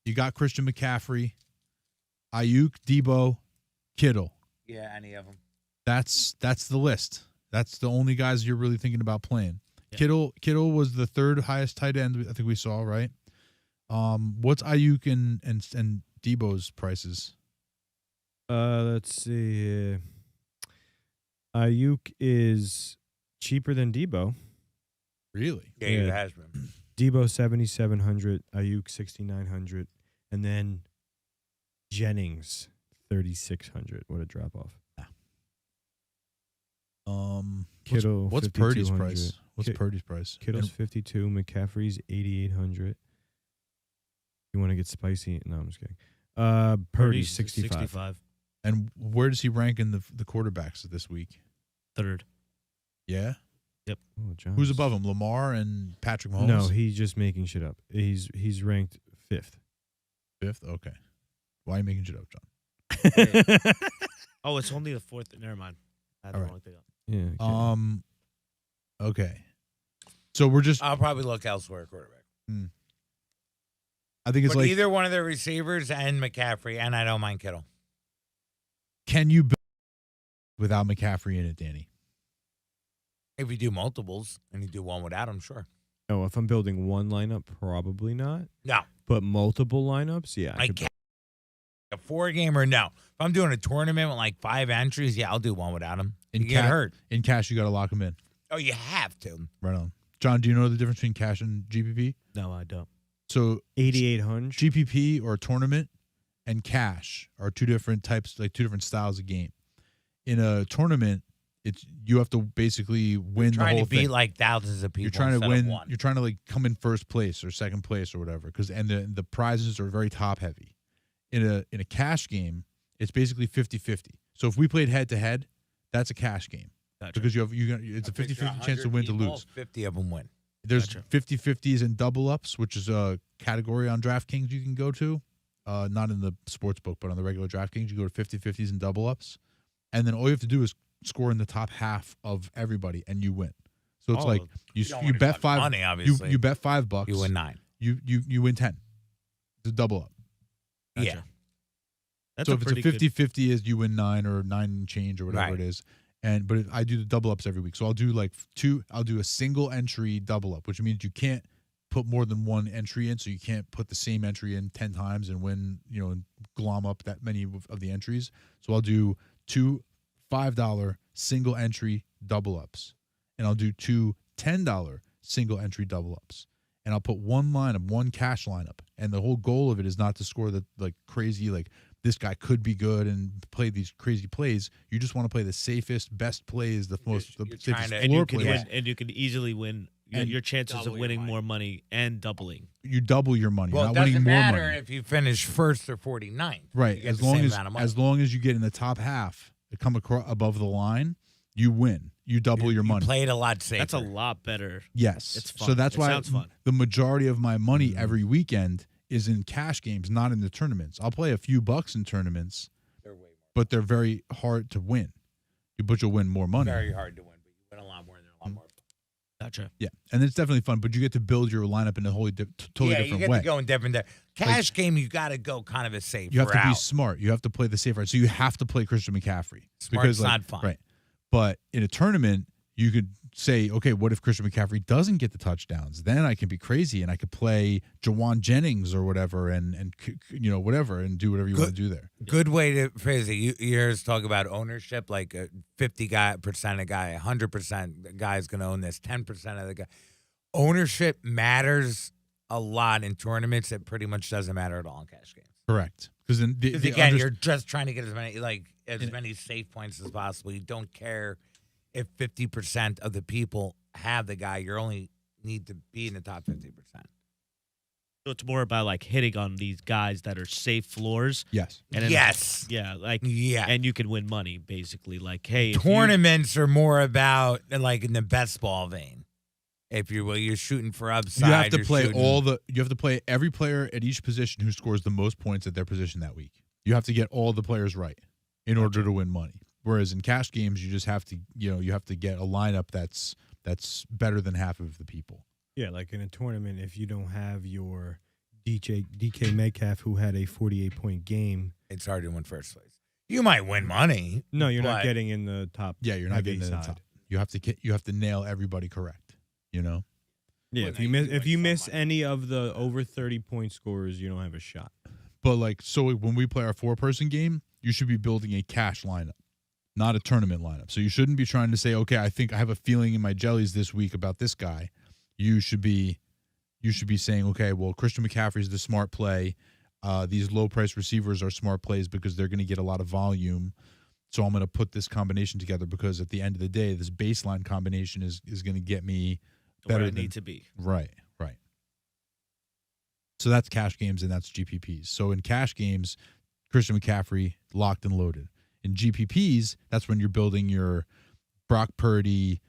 you got Christian McCaffrey, Ayuk, Debo, Kittle. Yeah, any of them. That's the list. That's the only guys you're really thinking about playing. Yeah. Kittle was the third highest tight end I think we saw, right? What's Ayuk and Debo's prices? Let's see here. Ayuk is cheaper than Debo. Really? Yeah, Yeah. it has been. Debo 7,700, Ayuk 6,900, and then Jennings 3,600. What a drop off. Kittle, What's Purdy's 5,200. price? What's Purdy's price? Kittle's And 52, McCaffrey's 8,800. You want to get spicy? No, I'm just kidding. Purdy's 65. 65. And where does he rank in the quarterbacks this week? Third. Yeah. Oh, Who's above him? Lamar and Patrick Mahomes? No, he's just making shit up. He's ranked 5th. Fifth? Okay. Why are you making shit up, John? Oh, it's only the fourth. Never mind. I had the All right. wrong thing up. Yeah. Okay. So we're just. I'll probably look elsewhere at quarterback. I think it's But like, either one of the receivers and McCaffrey, and I don't mind Kittle. can you build without McCaffrey in it, Danny? If you do multiples and you do one without him, sure. Oh, if I'm building one lineup, probably not. No. But multiple lineups, yeah. I can't. A 4-gamer, no. If I'm doing a tournament with like 5 entries, yeah, I'll do one without him. In You get hurt. In cash, you got to lock him in. Oh, you have to. Right on. John, do you know the difference between cash and GPP? No, I don't. So 8,800. GPP or tournament and cash are two different types, like two different styles of game. In a tournament, you have to basically win the Trying whole to beat thing. like thousands of people. You're trying to instead of win. one. You're trying to like come in first place or second place or whatever. And the prizes are very top heavy. In a cash game, it's basically 50-50. So if we played head to head, that's a cash game Gotcha. because it's a 50-50 chance to win to lose. 50 of them win. There's Gotcha. 50-50s and double ups, which is a category on DraftKings you can go to. Not in the sports book, but on the regular DraftKings, you go to 50-50s and double ups. And then all you have to do is score in the top half of everybody and you win. So it's like you don't you wanna bet talk five money, obviously. you bet $5. You win 9. You win 10. It's a double up. Gotcha. Yeah. That's So a if it's a pretty 50-50 is you win 9 or 9 and change or whatever Right. it is. But I do the double ups every week. So I'll do I'll do a single entry double up, which means you can't put more than one entry in. So you can't put the same entry in 10 times and win, and glom up that many of the entries. So I'll do 2 $5 single entry double ups. And I'll do 2 $10 single entry double ups. And I'll put one cash lineup. And the whole goal of it is not to score the crazy, this guy could be good and play these crazy plays. You just want to play the safest, best plays, the You're safest trying to- and floor you can plays. win, and you can easily win. And Your chances of double your winning money. more money and doubling. You double your money. Well, You're it not winning doesn't more matter money. if you finish first or 49th. Right. You get As the long same as amount of money. as long as you get in the top half, come across above the line, you win. You double your money. You played a lot safer. That's a lot better. Yes. It's fun. So that's It why sounds fun. the majority of my money every weekend is in cash games, not in the tournaments. I'll play a few bucks in tournaments, They're way more. but they're very hard to win. But you'll win more money. Very hard to win, but you win a lot more and they're a lot more fun. Gotcha. Yeah, and it's definitely fun, but you get to build your lineup in a totally Yeah, you different get way. to go in different there. Cash game, you got to go kind of a safe You have to be route. smart. You have to play the safe route. So you have to play Christian McCaffrey. Smart's not fun. Right. But in a tournament, you could say, okay, what if Christian McCaffrey doesn't get the touchdowns? Then I can be crazy and I could play Jawan Jennings or whatever and whatever and do whatever you want to do there. Good way to phrase it. You hear us talk about ownership, like 50% of guy, 100% the guy's going to own this, 10% of the guy. Ownership matters a lot in tournaments. It pretty much doesn't matter at all in cash games. Correct. Because then Because again, you're just trying to get as many safe points as possible. You don't care if 50% of the people have the guy. You only need to be in the top 50%. So it's more about hitting on these guys that are safe floors. yes. And then, Yes. Yeah, Yeah. and you can win money basically. Hey, if you- Tournaments are more about in the best ball vein. If you're shooting for upside. You have to you're play shooting- you have to play every player at each position who scores the most points at their position that week. You have to get all the players right in order to win money. Whereas in cash games, you just have to, you have to get a lineup that's better than half of the people. Yeah, like in a tournament, if you don't have your DK Metcalf who had a 48-point game, It's hard to win first place. You might win money. no, you're But- not getting in the top. Yeah, you're not getting to the side. top. You have to nail everybody correct. Yeah, Well, if no, you you miss do if win you some miss money. any of the over 30-point scorers, you don't have a shot. But so when we play our 4-person game, you should be building a cash lineup, not a tournament lineup. So you shouldn't be trying to say, okay, I think I have a feeling in my jellies this week about this guy. You should be saying, okay, well, Christian McCaffrey is the smart play. These low price receivers are smart plays because they're going to get a lot of volume. So I'm going to put this combination together because at the end of the day, this baseline combination is going to get me where better I than need to be. Right. So that's cash games and that's GPPs. So in cash games, Christian McCaffrey locked and loaded. In GPPs, that's when you're building your Brock Purdy,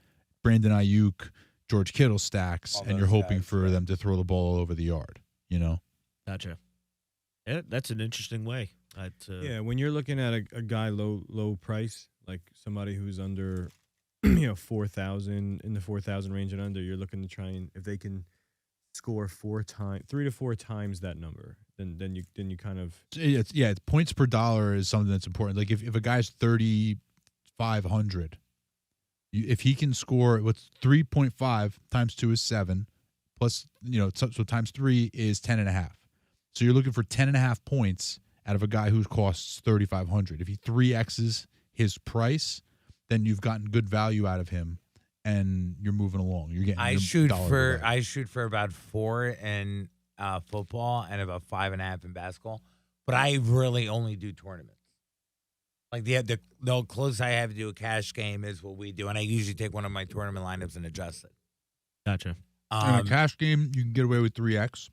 Brandon Ayuk, George Kittle stacks, All and you're those hoping guys, for yeah. them to throw the ball all over the yard. Gotcha. Yeah, that's an interesting way. Yeah, when you're looking at a guy low price, like somebody who's under 4,000 in the 4,000 range and under, you're looking to try and if they can score 3 to 4 times that number, then you kind of It's points per dollar is something that's important. Like if a guy's 3,500, if he can score what's 3.5 times 2 is 7, plus so times 3 is 10.5. So you're looking for 10.5 points out of a guy who costs 3,500. If he 3x's his price, then you've gotten good value out of him, and you're moving along. You're getting. I shoot for about 4 in football and about 5.5 in basketball, but I really only do tournaments. Like the closest I have to do a cash game is what we do, and I usually take one of my tournament lineups and adjust it. Gotcha. In a cash game, you can get away with 3x.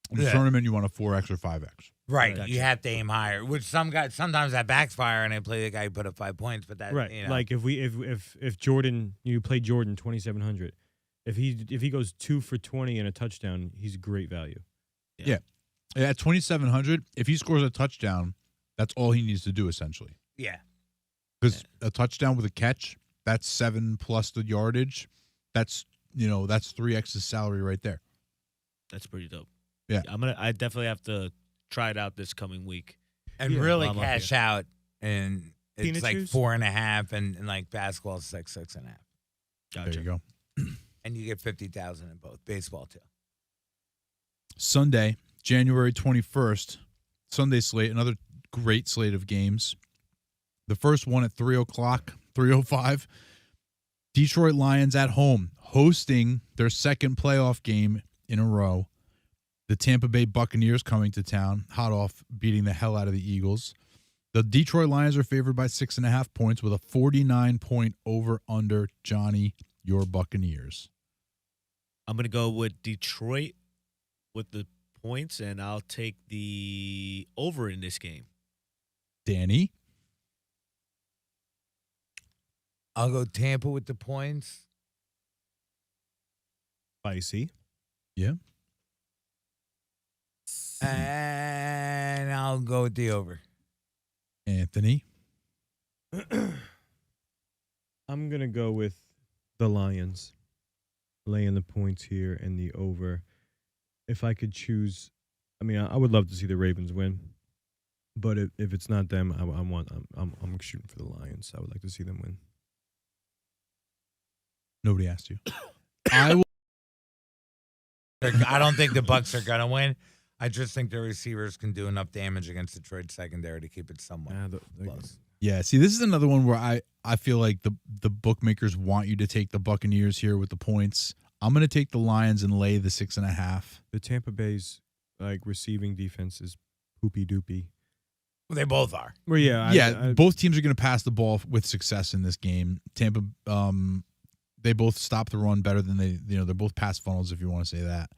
In a tournament, you want a 4x or 5x. Right, Gotcha. you have to aim higher. Which sometimes that backfire, and I play the guy who put up 5 points. But that right. Like if Jordan, you play Jordan 2,700, if he goes 2 for 20 and a touchdown, he's great value. Yeah. At 2,700, if he scores a touchdown, that's all he needs to do essentially. Yeah, because a touchdown with a catch, that's 7 plus the yardage. That's 3x's salary right there. That's pretty dope. Yeah, I definitely have to try it out this coming week. And really cash out, and it's Peanut like juice? 4.5, and like basketball is like 6.5. Gotcha. There you go. And you get 50,000 in both baseball too. Sunday, January 21st, Sunday slate, another great slate of games. The first one at 3:05. Detroit Lions at home, hosting their second playoff game in a row. The Tampa Bay Buccaneers coming to town, hot off beating the hell out of the Eagles. The Detroit Lions are favored by 6.5 points with a 49-point over-under. Johnny, your Buccaneers. I'm going to go with Detroit with the points, and I'll take the over in this game. Danny? I'll go Tampa with the points. Spicy. Yeah. And I'll go with the over. Anthony? I'm going to go with the Lions, laying the points here and the over. If I could choose, I would love to see the Ravens win, but if it's not them, I'm shooting for the Lions. I would like to see them win. Nobody asked you. I will. I don't think the Bucs are gonna win. I just think the receivers can do enough damage against Detroit's secondary to keep it somewhat close. Yeah, see, this is another one where I feel like the bookmakers want you to take the Buccaneers here with the points. I'm going to take the Lions and lay the 6.5. The Tampa Bay's receiving defense is poopy doopy. Well, they both are. Well, yeah, both teams are going to pass the ball with success in this game. Tampa, they both stop the run better than they're both pass funnels, if you want to say that.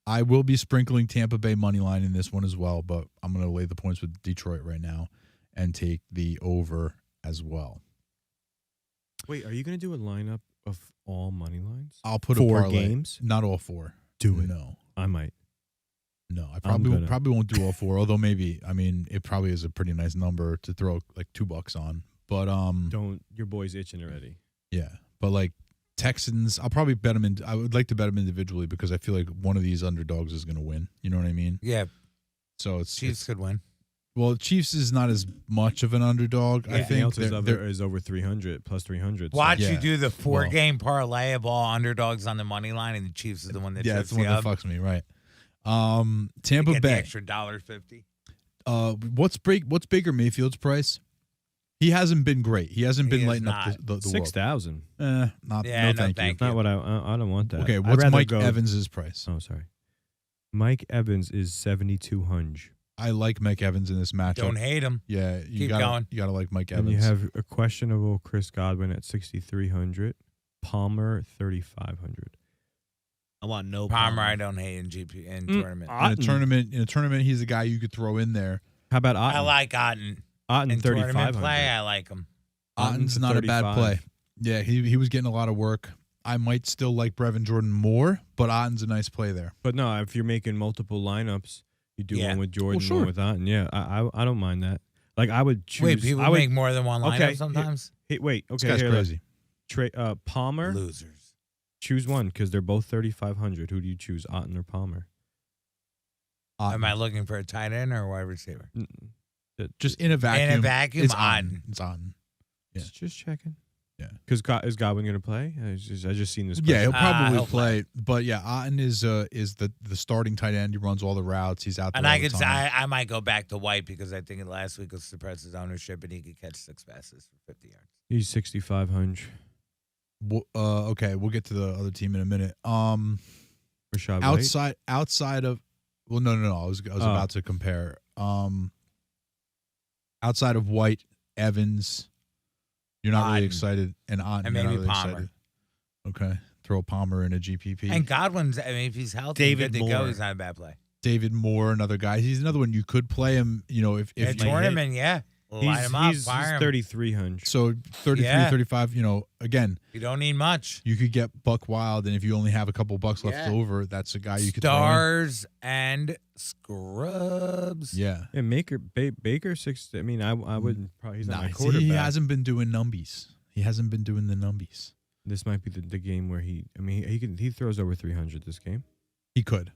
I will be sprinkling Tampa Bay money line in this one as well, but I'm going to lay the points with Detroit right now and take the over as well. Wait, are you going to do a lineup of all money lines? I'll put 4 a parlay. games. Not all 4. Do it. No, I might. No, I probably won't do all 4. Although maybe, it probably is a pretty nice number to throw like $2 on. But don't, your boy's itching already. Yeah, but like Texans, I'll probably bet them in. I would like to bet them individually because I feel like one of these underdogs is going to win. You know what I mean? Yeah. So Chiefs could win. Well, Chiefs is not as much of an underdog. Yeah. I think else is over 300 plus 300. Watch you do the 4-game parlay of all underdogs on the money line, and the Chiefs is the one that that's the one that fucks me, right? Tampa Bay Bay extra $1.50. What's Baker Mayfield's price? He hasn't been great. He hasn't been lighting up the world. 6,000. No, thank you. Not what I don't want that. Okay, what's Mike Evans' price? Oh, sorry. Mike Evans is 7,200. I like Mike Evans in this matchup. Don't hate him. Yeah, Keep going. You gotta like Mike And Evans. you have a questionable Chris Godwin at 6,300. Palmer 3,500. I want no Palmer. I don't hate in tournament. In a tournament, he's a guy you could throw in there. How about Otten? I like Otten. Otten in 3,500. Play, I like him. Otten's not a bad play. Yeah, he was getting a lot of work. I might still like Brevin Jordan more, but Otten's a nice play there. But no, if you're making multiple lineups, You do Yeah. one with Jordan, sure. one with Otten. Yeah, I don't mind that. Like I would choose. Wait, people I would, make more than one lineup okay, sometimes? wait, This okay, guy's here, look. crazy. Palmer. Losers. Choose one because they're both 3,500. Who do you choose, Otten or Palmer? Am I looking for a tight end or a wide receiver? Just in a vacuum? In a vacuum, it's Otten. It's on. Yeah. Just checking. Yeah. Because is Godwin going to play? I just seen this. Yeah, he'll question. probably he'll play. But yeah, Otten is the starting tight end. He runs all the routes. He's out there And all I the could say time. I might go back to White because I think last week was suppressed his ownership and he could catch 6 passes for 50 yards. He's 6,500. Okay, we'll get to the other team in a minute. Rashad White. Outside of, well, no. I was about to compare. Outside of White, Evans, you're not really Otten. excited, and Otten, And you're not maybe really Palmer. excited. Okay, throw Palmer in a GPP. And Godwin's, I mean, if he's healthy David and good to go, Moore. he's not a bad play. David Moore, another guy. He's another one you could play him. You know, if Yeah, you tournament, yeah. Line him up, He's fire him. 3,300. so 33, Yeah. 35. You know, again, You don't need much. you could get Buck Wild, and if you only have a couple bucks left Yeah. over, that's a guy you could throw Stars and scrubs. in. Yeah. Yeah, Baker 6. I mean, I wouldn't probably. He's not my Nice. quarterback. He hasn't been doing numbies. He hasn't been doing the numbies. This might be the game where he. I mean, he throws over 300 this game. He could.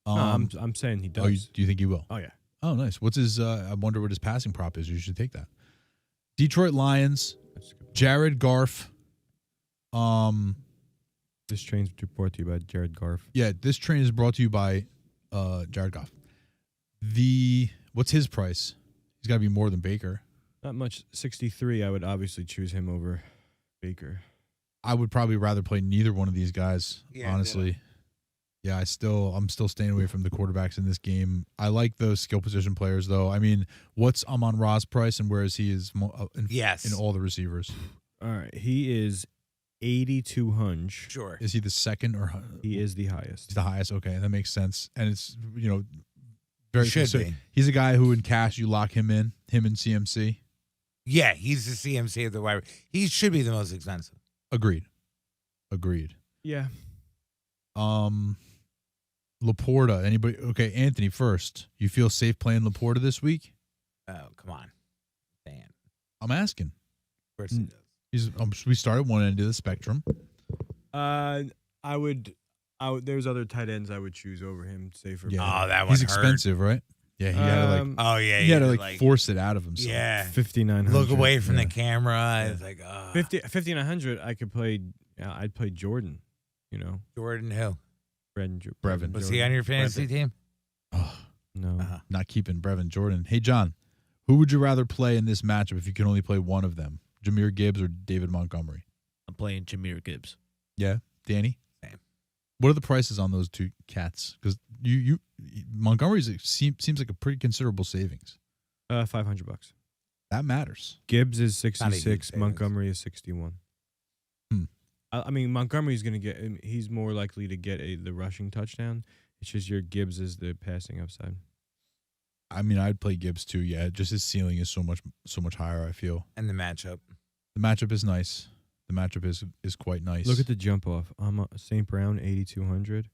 No, I'm saying he does. Do you think he will? Oh yeah. Oh, nice. What's his? I wonder what his passing prop is. You should take that. Detroit Lions. That's a good point. Jared Goff. This train's brought to you by Jared Goff. Yeah, this train is brought to you by Jared Goff. What's his price? He's got to be more than Baker. Not much. 63. I would obviously choose him over Baker. I would probably rather play neither one of these guys. Yeah, honestly. Yeah, I'm still staying away from the quarterbacks in this game. I like those skill position players, though. I mean, what's Amon-Ra's price, and where is he Yes. in all the receivers? All right. He is 8,200. Sure. Is he the second or He is the highest. he's the highest? Okay, that makes sense. And it's very Should so be. he's a guy who in cash you lock him and CMC. Yeah, he's the CMC of the wide. He should be the most expensive. Agreed. Yeah. Laporta. Anybody? Okay, Anthony first. You feel safe playing Laporta this week? Oh, come on. Dan. I'm asking. Of course he does. We started one end of the spectrum. I would. There's other tight ends I would choose over him. Say for Yeah. Oh, that one He's hurt. expensive, right? Yeah, he had to Oh, yeah. he had to like force it out of himself. Yeah. 5,900. Look away from Yeah. the camera. It's like, oh. 5,900. I could play. I'd play Jordan. Jordan who? Brevin. Was he on your fantasy team? Oh, No. Uh-huh. not keeping Brevin Jordan. Hey, John, who would you rather play in this matchup if you can only play one of them? Jahmyr Gibbs or David Montgomery? I'm playing Jahmyr Gibbs. Yeah, Danny. Same. What are the prices on those two cats? Because Montgomery's seems like a pretty considerable savings. $500. That matters. Gibbs is Not a huge 66. savings. Montgomery is 61. I mean, Montgomery's going to get. He's more likely to get the rushing touchdown. It's just your Gibbs is the passing upside. I mean, I'd play Gibbs too. Yeah, just his ceiling is so much higher. I feel And the matchup. the matchup is nice. The matchup is quite nice. Look at the jump off. St. Brown 8,200,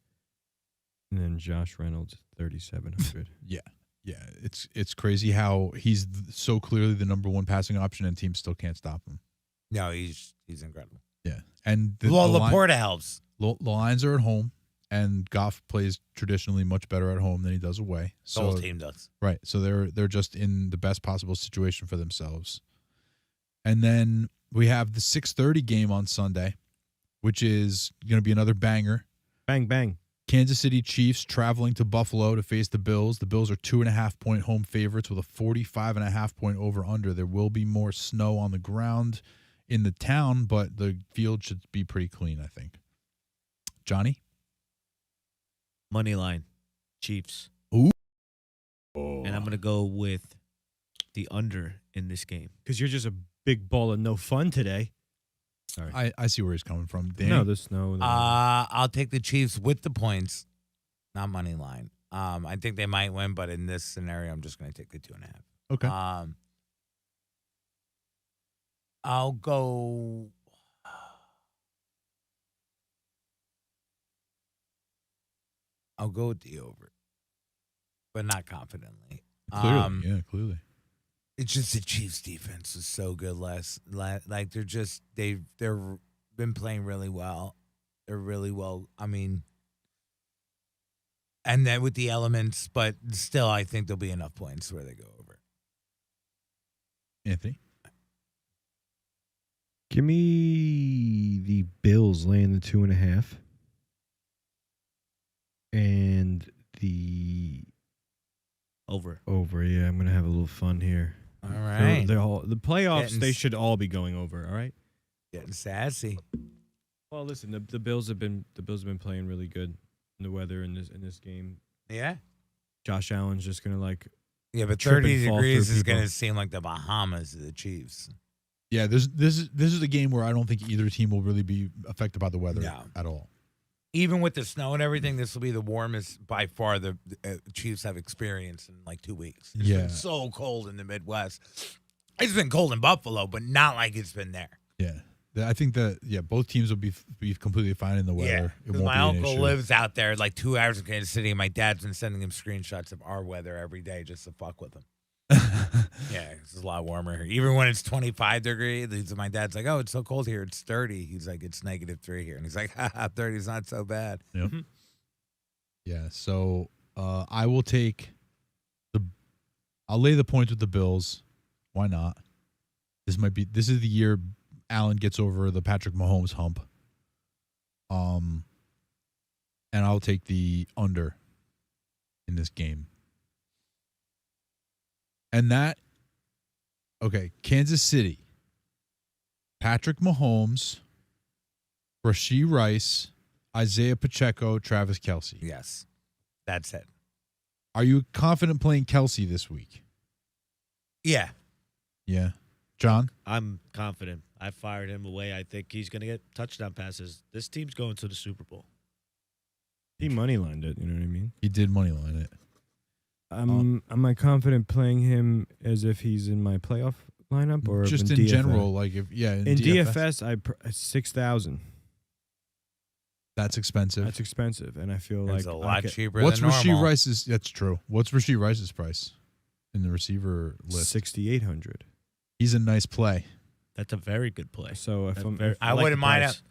and then Josh Reynolds 3,700. Yeah, it's crazy how he's so clearly the number one passing option and teams still can't stop him. No, he's incredible. Yeah, and Well, the Laporta helps. the Lions are at home, and Goff plays traditionally much better at home than he does away. The whole So team does. right, so they're just in the best possible situation for themselves. And then we have the 6:30 game on Sunday, which is going to be another banger. Bang bang. Kansas City Chiefs traveling to Buffalo to face the Bills. The Bills are 2.5-point home favorites with a 45.5-point over/under. There will be more snow on the ground in the town, but the field should be pretty clean, I think. Johnny? Money line, Chiefs. Ooh. And I'm going to go with the under in this game. Because you're just a big ball of no fun today. Sorry. I see where he's coming from. Danny? No, the snow. I'll take the Chiefs with the points, not money line. I think they might win, but in this scenario, I'm just going to take the 2.5. Okay. I'll go. I'll go with the over. but not confidently. Clearly, clearly. It's just the Chiefs' defense is so good. Like they've been playing really well. They're really well. I mean, and then with the elements, but still, I think there'll be enough points where they go over. Anthony? Give me the Bills laying the 2.5. And the Over. Yeah, I'm gonna have a little fun here. All right, They're all, the playoffs. Getting They s- should all be going over. All right. getting sassy. Well, listen, the Bills have been playing really good in the weather in this game. Yeah, Josh Allen's just gonna yeah, but Trip and 30 fall degrees through is people. going to seem like the Bahamas to the Chiefs. Yeah, this is a game where I don't think either team will really be affected by the weather No. at all. Even with the snow and everything, this will be the warmest by far the Chiefs have experienced in like 2 weeks. It's Yeah. been so cold in the Midwest. It's been cold in Buffalo, but not like it's been there. Yeah. I think that both teams will be completely fine in the weather. Yeah, It because won't my be an uncle issue. lives out there like 2 hours in Kansas City, and my dad's been sending him screenshots of our weather every day just to fuck with him. Yeah, it's a lot warmer here. Even when it's 25 degrees, my dad's like, "Oh, it's so cold here. It's 30." He's like, "It's -3 here," and he's like, "Haha, 30 is not so bad." Yep. Yeah. So I will take I'll lay the points with the Bills. Why not? This is the year Allen gets over the Patrick Mahomes hump. And I'll take the under in this game. And Kansas City. Patrick Mahomes, Rashee Rice, Isaiah Pacheco, Travis Kelce. Yes, that's it. Are you confident playing Kelce this week? Yeah, Yeah. John? I'm confident. I fired him away. I think he's going to get touchdown passes. This team's going to the Super Bowl. He moneylined it. You know what I mean? He did moneyline it. Am I confident playing him as if he's in my playoff lineup or Just in DFS? general, like in DFS, 6,000. That's expensive. That's expensive, and I feel it's like a lot cheaper What's than normal. Rashee Rice's? That's true. What's Rashee Rice's price in the receiver list? 6,800. He's a nice play. That's a very good play. So if That's I'm, very- I like wouldn't the mind price. it.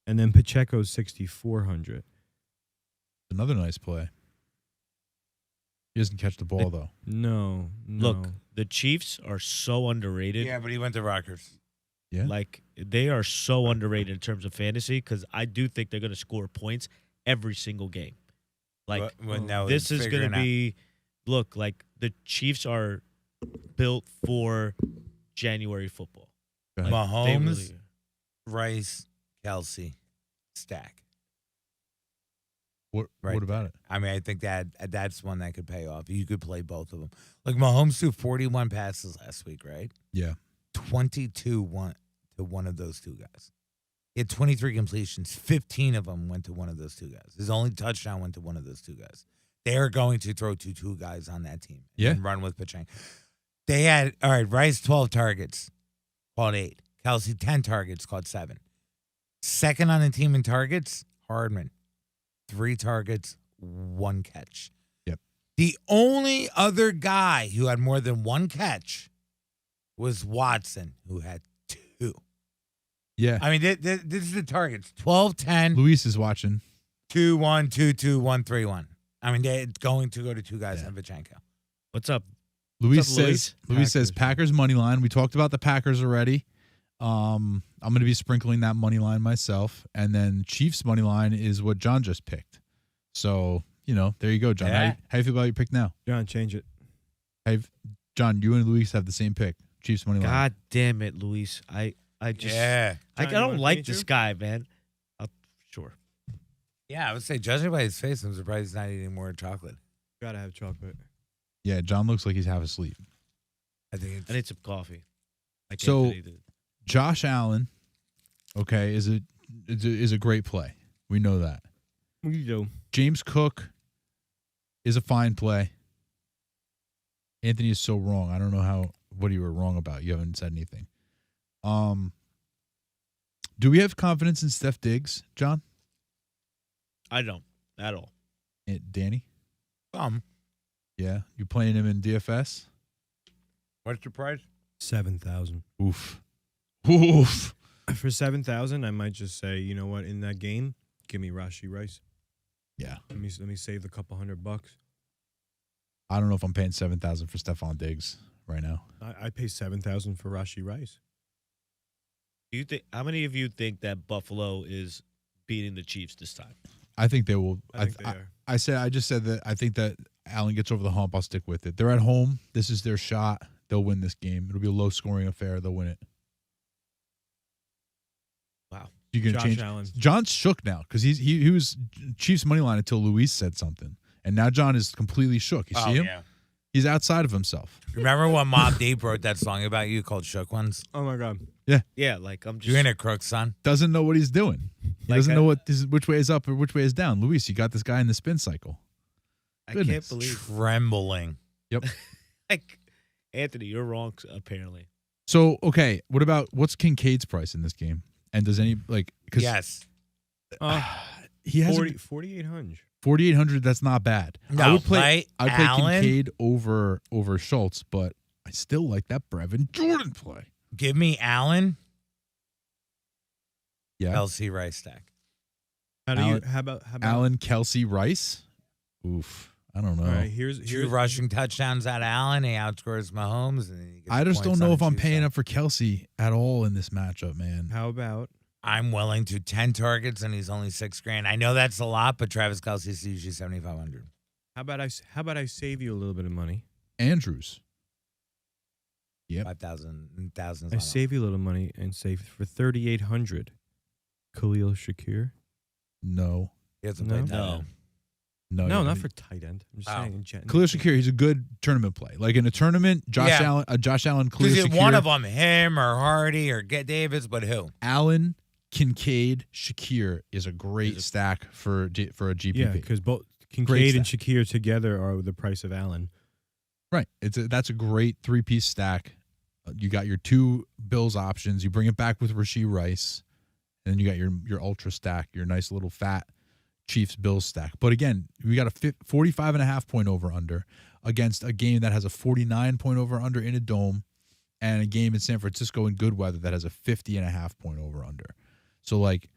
and then Pacheco's 6,400. Another nice play. He doesn't catch the ball though. No. Look, the Chiefs are so underrated. Yeah, but he went to Rutgers. Yeah. Like, they are so underrated in terms of fantasy because I do think they're going to score points every single game. Like, No, this is going figuring to out- be, look, like the Chiefs are built for January football. Okay. Like, they Mahomes, really- Rice, Kelsey, stack. What Right. What about it? I mean, I think that's one that could pay off. You could play both of them. Like Mahomes threw 41 passes last week, right? Yeah. 22 went to one of those two guys. He had 23 completions. 15 of them went to one of those two guys. His only touchdown went to one of those two guys. They are going to throw to two guys on that team. Yeah. And run with Pachang. They had, all right, Rice, 12 targets, caught 8. Kelsey, 10 targets, caught 7. Second on the team in targets, Hardman. 3 targets, 1 catch. Yep. The only other guy who had more than 1 catch was Watson, who had 2. Yeah. I mean, this is the targets: 12, 10, Luis is watching. 2, 1, 2, 2, 1, 3, 1. I mean, they're going to go to 2 guys Yeah. on Vichenko. What's up? Luis What's up, says Luis says Packers money line. We talked about the Packers already. I'm going to be sprinkling that money line myself, and then Chiefs money line is what John just picked. So there you go, John. Yeah. How you feel about your pick now? John, change it. John, you and Luis have the same pick. Chiefs money line. God damn it, Luis. I just Yeah. I John, you don't wanna like finish this you? guy, man. Sure. Yeah, I would say, judging by his face, I'm surprised he's not eating more chocolate. Gotta have chocolate. Yeah, John looks like he's half asleep. I think it's. I need some coffee. I can't So- do it. Josh Allen, okay, is a great play. We know that. You do. James Cook is a fine play. Anthony is so wrong. I don't know what you were wrong about. You haven't said anything. Do we have confidence in Steph Diggs, John? I don't at all. Danny? Yeah, you playing him in DFS? What's your price? 7,000 Oof. Oof. for 7,000. I might just say, you know what? In that game, give me Rashi Rice. Yeah. Let me save the couple $100. I don't know if I'm paying 7,000 for Stephon Diggs right now. I pay 7,000 for Rashi Rice. Do you think? How many of you think that Buffalo is beating the Chiefs this time? I think they will. I think they are. I just said that I think that Allen gets over the hump. I'll stick with it. They're at home. This is their shot. They'll win this game. It'll be a low scoring affair. They'll win it. Wow. You gonna Josh change? Allen. John's shook now because he was Chiefs money line until Luis said something, and now John is completely shook. You see him? Yeah. He's outside of himself. Remember when Mobb Deep wrote that song about you called Shook Ones? Oh, my God. Yeah, like I'm just. You're in a crook, son. Doesn't know what he's doing. He Like doesn't know which way is up or which way is down. Luis, you got this guy in the spin cycle. I can't goodness. believe. Trembling. Like, Anthony, you're wrong. Apparently, So okay, what's Kincaid's price in this game? And does any because Yes. he has 4,800. 4,800. That's not bad. No, I would play Allen. Kincaid over Schultz, but I still like that Brevin Jordan play. Give me Allen. Yeah, LC Rice stack. How about Allen, Kelsey, Rice. Oof, I don't know. All right, here's Two rushing touchdowns out of Allen. He outscores Mahomes. And he gets I just points don't know on if I'm Chiefs paying side. up for Kelsey at all in this matchup, man. How about I'm willing to 10 targets and he's only $6,000. I know that's a lot, but Travis Kelce's usually 7,500. how about I save you a little bit of money? Andrews. Yep. 5,000. I save you a little money and save for 3,800. Khalil Shakir. No, He hasn't No. played that. No. no, No, you- not for tight end. I'm just Oh. saying. In gen- Khalil Shakir. He's a good tournament play. Like in a tournament, Josh Yeah. Allen, Khalil Because Shakir, one of them, him or Hardy or Get Davis, but who? Allen, Kincaid, Shakir is a great stack for a GPP. Yeah, because both Kincaid and stack. Shakir together are the price of Allen. Right. That's a great 3-piece stack. You got your two Bills options. You bring it back with Rashee Rice, and then you got your ultra stack, your nice little fat Chiefs Bills stack. But again, we got a 45.5 point over under against a game that has a 49 point over under in a dome, and a game in San Francisco in good weather that has a 50.5 point over under. So like,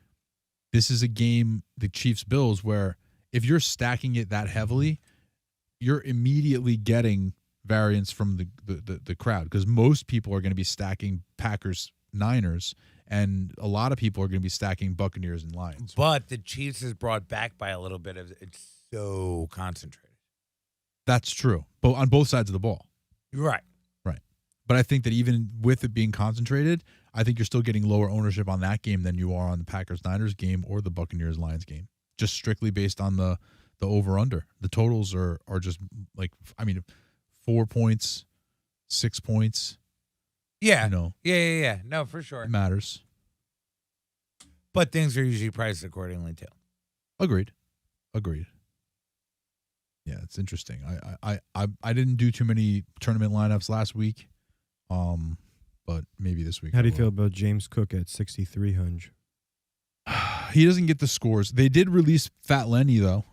this is a game, the Chiefs Bills, where if you're stacking it that heavily, you're immediately getting variance from the crowd, because most people are going to be stacking Packers Niners, and a lot of people are going to be stacking Buccaneers and Lions. But the Chiefs is brought back by a little bit of it's so concentrated. That's true, but on both sides of the ball. You're right. But I think that even with it being concentrated, I think you're still getting lower ownership on that game than you are on the Packers Niners game or the Buccaneers Lions game, just strictly based on the over under. The totals are just like, I mean, 4 points, 6 points. Yeah. You know, Yeah. No, for sure. it matters. But things are usually priced accordingly too. Agreed. Yeah, it's interesting. I didn't do too many tournament lineups last week, but maybe this week. How do I you feel will. about James Cook at 6,300? He doesn't get the scores. They did release Fat Lenny though.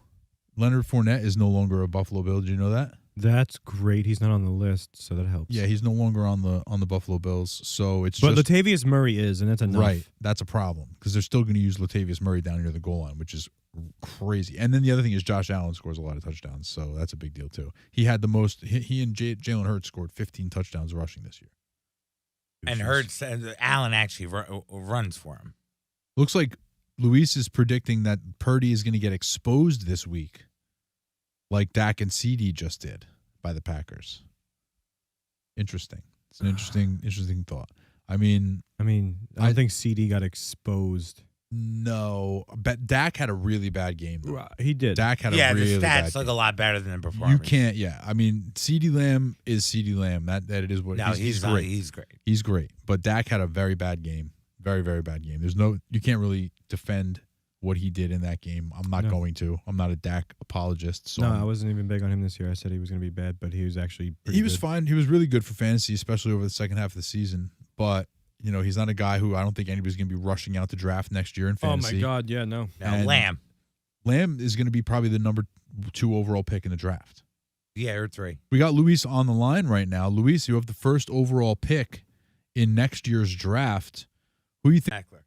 Leonard Fournette is no longer a Buffalo Bill. Did you know that? That's great. He's not on the list, so that helps. Yeah, he's no longer on the Buffalo Bills. So it's But just Latavius Murray is, and that's enough. right. That's a problem because they're still going to use Latavius Murray down near the goal line, which is crazy. And then the other thing is Josh Allen scores a lot of touchdowns, so that's a big deal too. He had the most. He and Jalen Hurts scored 15 touchdowns rushing this year. And Hurts, Allen actually runs for him. Looks like Luis is predicting that Purdy is going to get exposed this week, like Dak and CD just did by the Packers. Interesting. It's an interesting thought. I mean, I don't think CD got exposed. no, but Dak had a really bad game. Though. He did. Dak had Yeah, a really the bad stats look game. a lot better than the performance. You can't. Yeah, I mean, CD Lamb is CD Lamb. That it is what. No, he's great. He's great. He's great. But Dak had a very bad game. Very, very bad game. You can't really defend what he did in that game. I'm not going to. I'm not a Dak apologist. So No, I wasn't even big on him this year. I said he was going to be bad, but he was actually pretty he was good. fine. He was really good for fantasy, especially over the second half of the season. But, he's not a guy who I don't think anybody's going to be rushing out to draft next year in Oh, fantasy. my God. Yeah, no. No, And Lamb. Lamb is going to be probably the number 2 overall pick in the draft. Yeah, or 3. We got Luis on the line right now. Luis, you have the first overall pick in next year's draft. Who do you think? Eckler.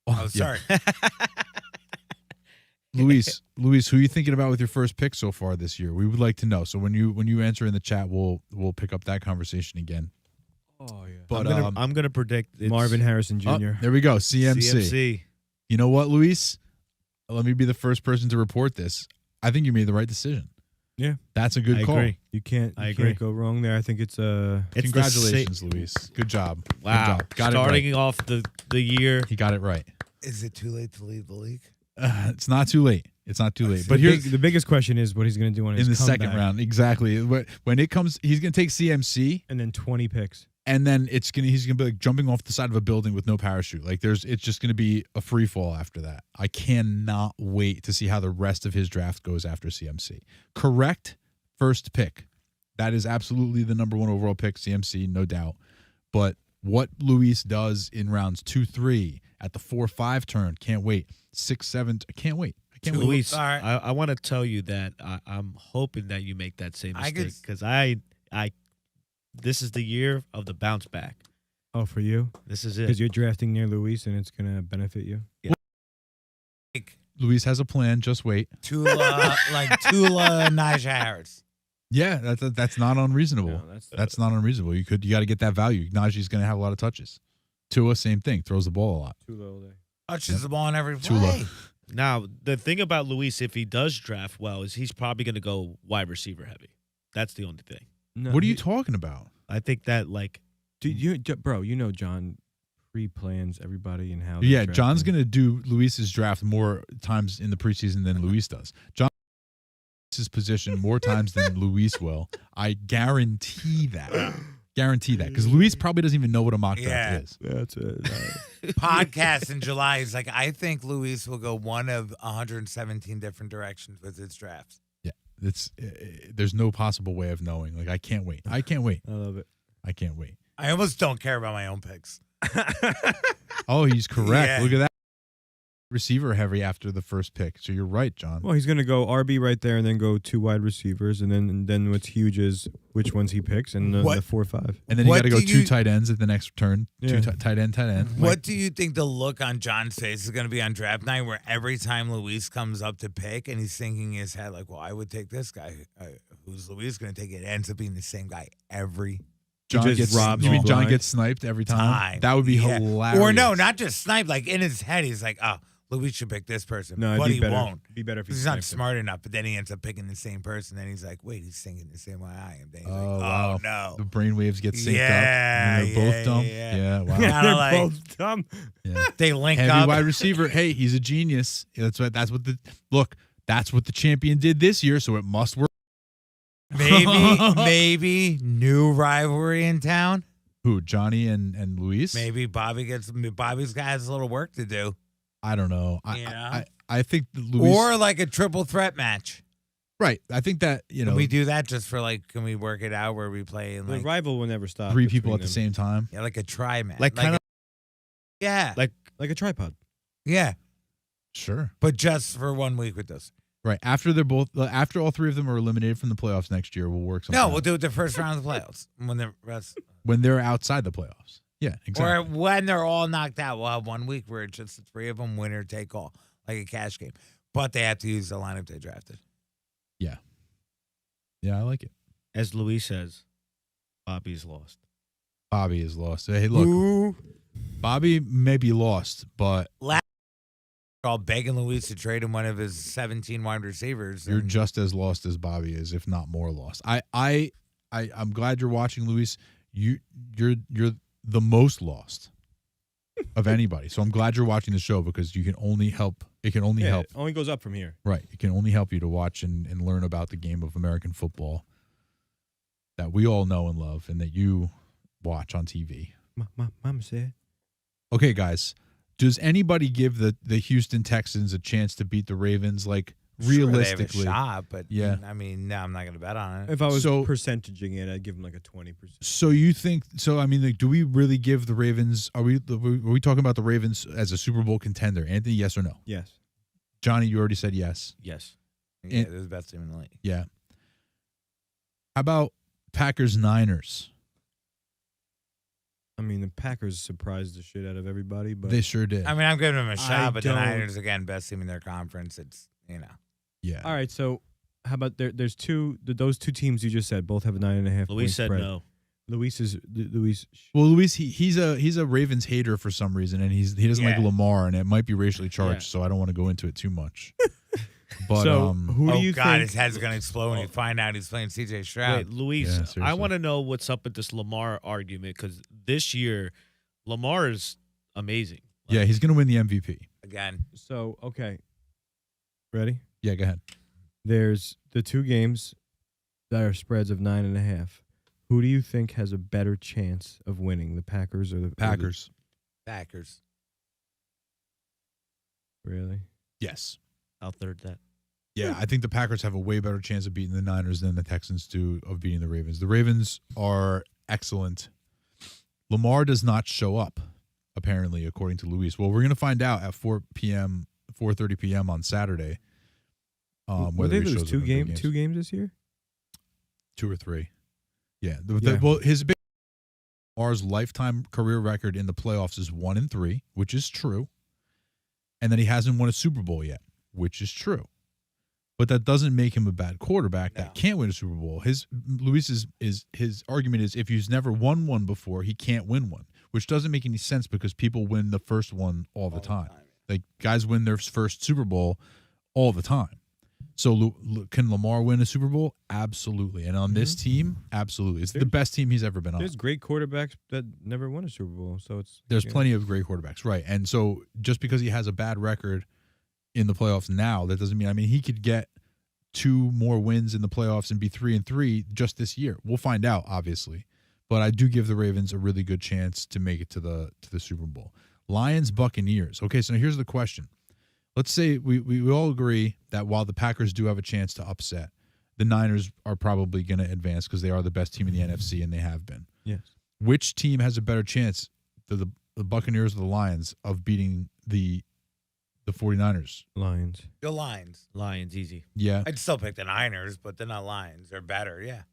Oh, Oh, sorry. Luis, who are you thinking about with your first pick so far this year? We would like to know. So when you answer in the chat, we'll pick up that conversation again. Oh yeah. But I'm gonna predict it's Marvin Harrison Jr. oh, there we go. CMC. You know what, Luis? Let me be the first person to report this. I think you made the right decision. Yeah. That's a good I call. agree. You can't agree. go wrong there. I think it's It's the Congratulations, Luis. Good job. Wow. Good job. Got Starting it right. off the year. He got it right. Is it too late to leave the league? It's not too late. It's not too late. But But here's the biggest question is what he's going to do on his in the comeback. second round. Exactly. When it comes, he's going to take CMC. And then 20 picks. And then he's gonna be like jumping off the side of a building with no parachute. Like it's just gonna be a free fall after that. I cannot wait to see how the rest of his draft goes after CMC. Correct first pick. That is absolutely the number 1 overall pick, CMC, no doubt. But what Luis does in rounds 2, 3 at the 4, 5 turn, can't wait. 6, 7, I can't wait. I can't wait. Luis, All right. I want to tell you that I'm hoping that you make that same I mistake could- because this is the year of the bounce back. Oh, for you? This is Because it. you're drafting near Luis and it's going to benefit you? Like Luis has a plan. Just wait. Tula, Najee Harris. Yeah, that's not unreasonable. No, That's not unreasonable. You got to get that value. Najee's going to have a lot of touches. Tua, same thing. Throws the ball a lot. too low there. Touches the ball in every Too low. play. Now, the thing about Luis, if he does draft well, is he's probably going to go wide receiver heavy. That's the only thing. No, What are you talking about? I think that, like, bro, you know John pre-plans everybody and how. they're Yeah, John's drafting. going to do Luis's draft more times in the preseason than Luis does. John's position more times than Luis will. I guarantee that. Because Luis probably doesn't even know what a mock draft is. That's it. Podcast in July is like, I think Luis will go one of 117 different directions with his drafts. Yeah, there's no possible way of knowing. Like, I can't wait. I can't wait. I love it. I can't wait. I almost don't care about my own picks. Oh, he's correct. Yeah. Look at that. Receiver heavy after the first pick. So you're right, John. Well, he's going to go RB right there and then go 2 wide receivers. And then what's huge is which ones he picks and the 4-5. And then you What got to go do 2 you- tight ends at the next turn. Yeah. 2 tight end. What do you think the look on John's face is going to be on draft night where every time Luis comes up to pick and he's thinking in his head, like, well, I would take this guy. Who's Luis going to take? It ends up being the same guy every John just gets robs you mean you John blind. gets sniped every time? time. That would be Yeah. hilarious. Or no, not just snipe. Like in his head, he's like, oh, Luis should pick this person. No, it'd but be he better. won't. It'd be better if He's he not sniped him. smart enough, but then he ends up picking the same person. Then he's like, wait, he's thinking the same way I am. Then he's Oh, like, wow. oh, no. The brainwaves get synced Yeah, up. And they're both yeah, dumb. yeah. Yeah, wow. Kinda They're like- both dumb. Yeah. They link Heavy up. wide receiver. Hey, he's a genius. That's what that's what the champion did this year, so it must work. Maybe new rivalry in town. Who, Johnny and Luis? Maybe Bobby's got has a little work to do. I don't know. Yeah. I think Luis Or like a triple threat match. right. I think that, Can we do that just for like, can we work it out where we play in The like, rival will never stop. 3 people between at the them. same time. yeah, like a tri match? like kind of yeah. Like a tripod. Yeah. Sure. But just for 1 week with this. Right. After all 3 of them are eliminated from the playoffs next year, we'll work something No, out. we'll do it the first round of the playoffs. When the rest When they're outside the playoffs. Yeah, exactly. Or when they're all knocked out, we'll have 1 week where it's just the 3 of them, winner take all, like a cash game. But they have to use the lineup they drafted. Yeah, I like it. as Luis says, Bobby's lost. Bobby is lost. Hey, look, Ooh. Bobby may be lost, but All begging Luis to trade him one of his 17 wide receivers. you're and- just as lost as Bobby is, if not more lost. I'm glad you're watching, Luis. You're the most lost of anybody. So I'm glad you're watching the show because you can only help. It can only help. It only goes up from here. Right. It can only help you to watch and learn about the game of American football that we all know and love and that you watch on TV. Mama said. Okay, guys. Does anybody give the Houston Texans a chance to beat the Ravens? Like, Sure, they have a realistically. shot, but Yeah. I mean, no, I'm not going to bet on it. If I was So- percentaging it, I'd give him like a 20%. So you think so? I mean, like, do we really give the Ravens? Are we talking about the Ravens as a Super Bowl contender? Anthony, yes or no? Yes. Johnny, you already said yes. Yes. Yeah, this is the best team in the league. Yeah. How about Packers Niners? I mean, the Packers surprised the shit out of everybody, but They sure did. I mean, I'm giving them a I shot, but the don't- Niners, again, best team in their conference. It's, yeah. all right. So how about there's those two teams you just said both have a 9.5. Luis said spread. no. Luis. Well, Luis, he's a Ravens hater for some reason, and he doesn't like Yeah. Lamar, and it might be racially charged, Yeah. so I don't want to go into it too much. But So who do oh, you God, think? his head's going to explode when you find out he's playing C.J. Stroud. Wait, Luis, Yeah, I seriously. want to know what's up with this Lamar argument because this year, Lamar is amazing. yeah, he's going to win the MVP. Again, So okay, ready? Yeah, go ahead. There's the two games that are spreads of 9.5. Who do you think has a better chance of winning, the Packers or the Packers. Packers. Really? Yes. I'll third that. Yeah, I think the Packers have a way better chance of beating the Niners than the Texans do of beating the Ravens. The Ravens are excellent. Lamar does not show up, apparently, according to Luis. Well, we're going to find out at 4:30 p.m. on Saturday. Will Whether they he lose shows up in big two games this year? 2 or 3. Yeah. Yeah. Well, his big Lamar's lifetime career record in the playoffs is 1-3, which is true. And then he hasn't won a Super Bowl yet, which is true. But that doesn't make him a bad quarterback No. that can't win a Super Bowl. His argument is if he's never won one before, he can't win one, which doesn't make any sense because people win the first one all the time. Like guys win their first Super Bowl all the time. So can Lamar win a Super Bowl? Absolutely. And on this team, absolutely. It's the best team he's ever been on. There's great quarterbacks that never won a Super Bowl, so There's you know. plenty of great quarterbacks, right? And so just because he has a bad record in the playoffs now, that doesn't mean. I mean, he could get 2 more wins in the playoffs and be 3-3 just this year. We'll find out, obviously, but I do give the Ravens a really good chance to make it to the Super Bowl. Lions, Buccaneers. Okay, so here's the question. Let's say we all agree that while the Packers do have a chance to upset, the Niners are probably going to advance because they are the best team in the NFC and they have been. Yes. Which team has a better chance, the Buccaneers or the Lions, of beating the 49ers? Lions. The Lions. Lions, easy. Yeah. I'd still pick the Niners, but they're not Lions. They're better, yeah.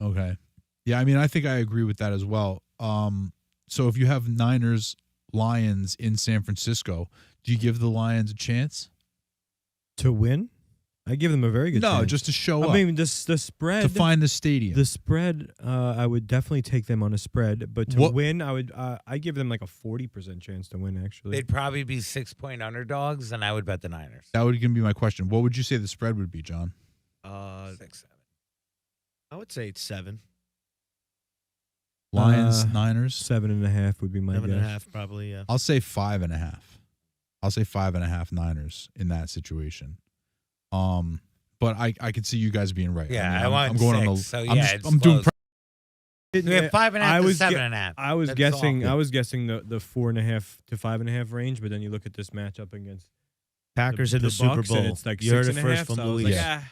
Okay. Yeah, I mean, I think I agree with that as well. So if you have Niners, Lions in San Francisco, do you give the Lions a chance? To win? I give them a very good No, chance. just to show up. I mean, the spread. To find the stadium. The spread, I would definitely take them on a spread, but to What- win, I give them like a 40% chance to win. Actually, They'd probably be 6-point underdogs, and I would bet the Niners. That would be my question. What would you say the spread would be, John? 6-7. I would say it's 7. Lions, Niners. 7.5 would be my 7.5 guess. probably, yeah. I'll say 5.5. I'll say 5.5 Niners in that situation. But I could see you guys being right. Yeah, mean, I want I'm going 6, so I'm, yeah, just, it's I'm doing. close. We have 5.5 I to was ge- 7.5. I was That's guessing. all. I was guessing the 4.5 to 5.5 range, but then you look at this matchup against Packers in the Super Bucks, and Bowl. it's like you heard it 6.5, first from so I was Luis. like, Yeah.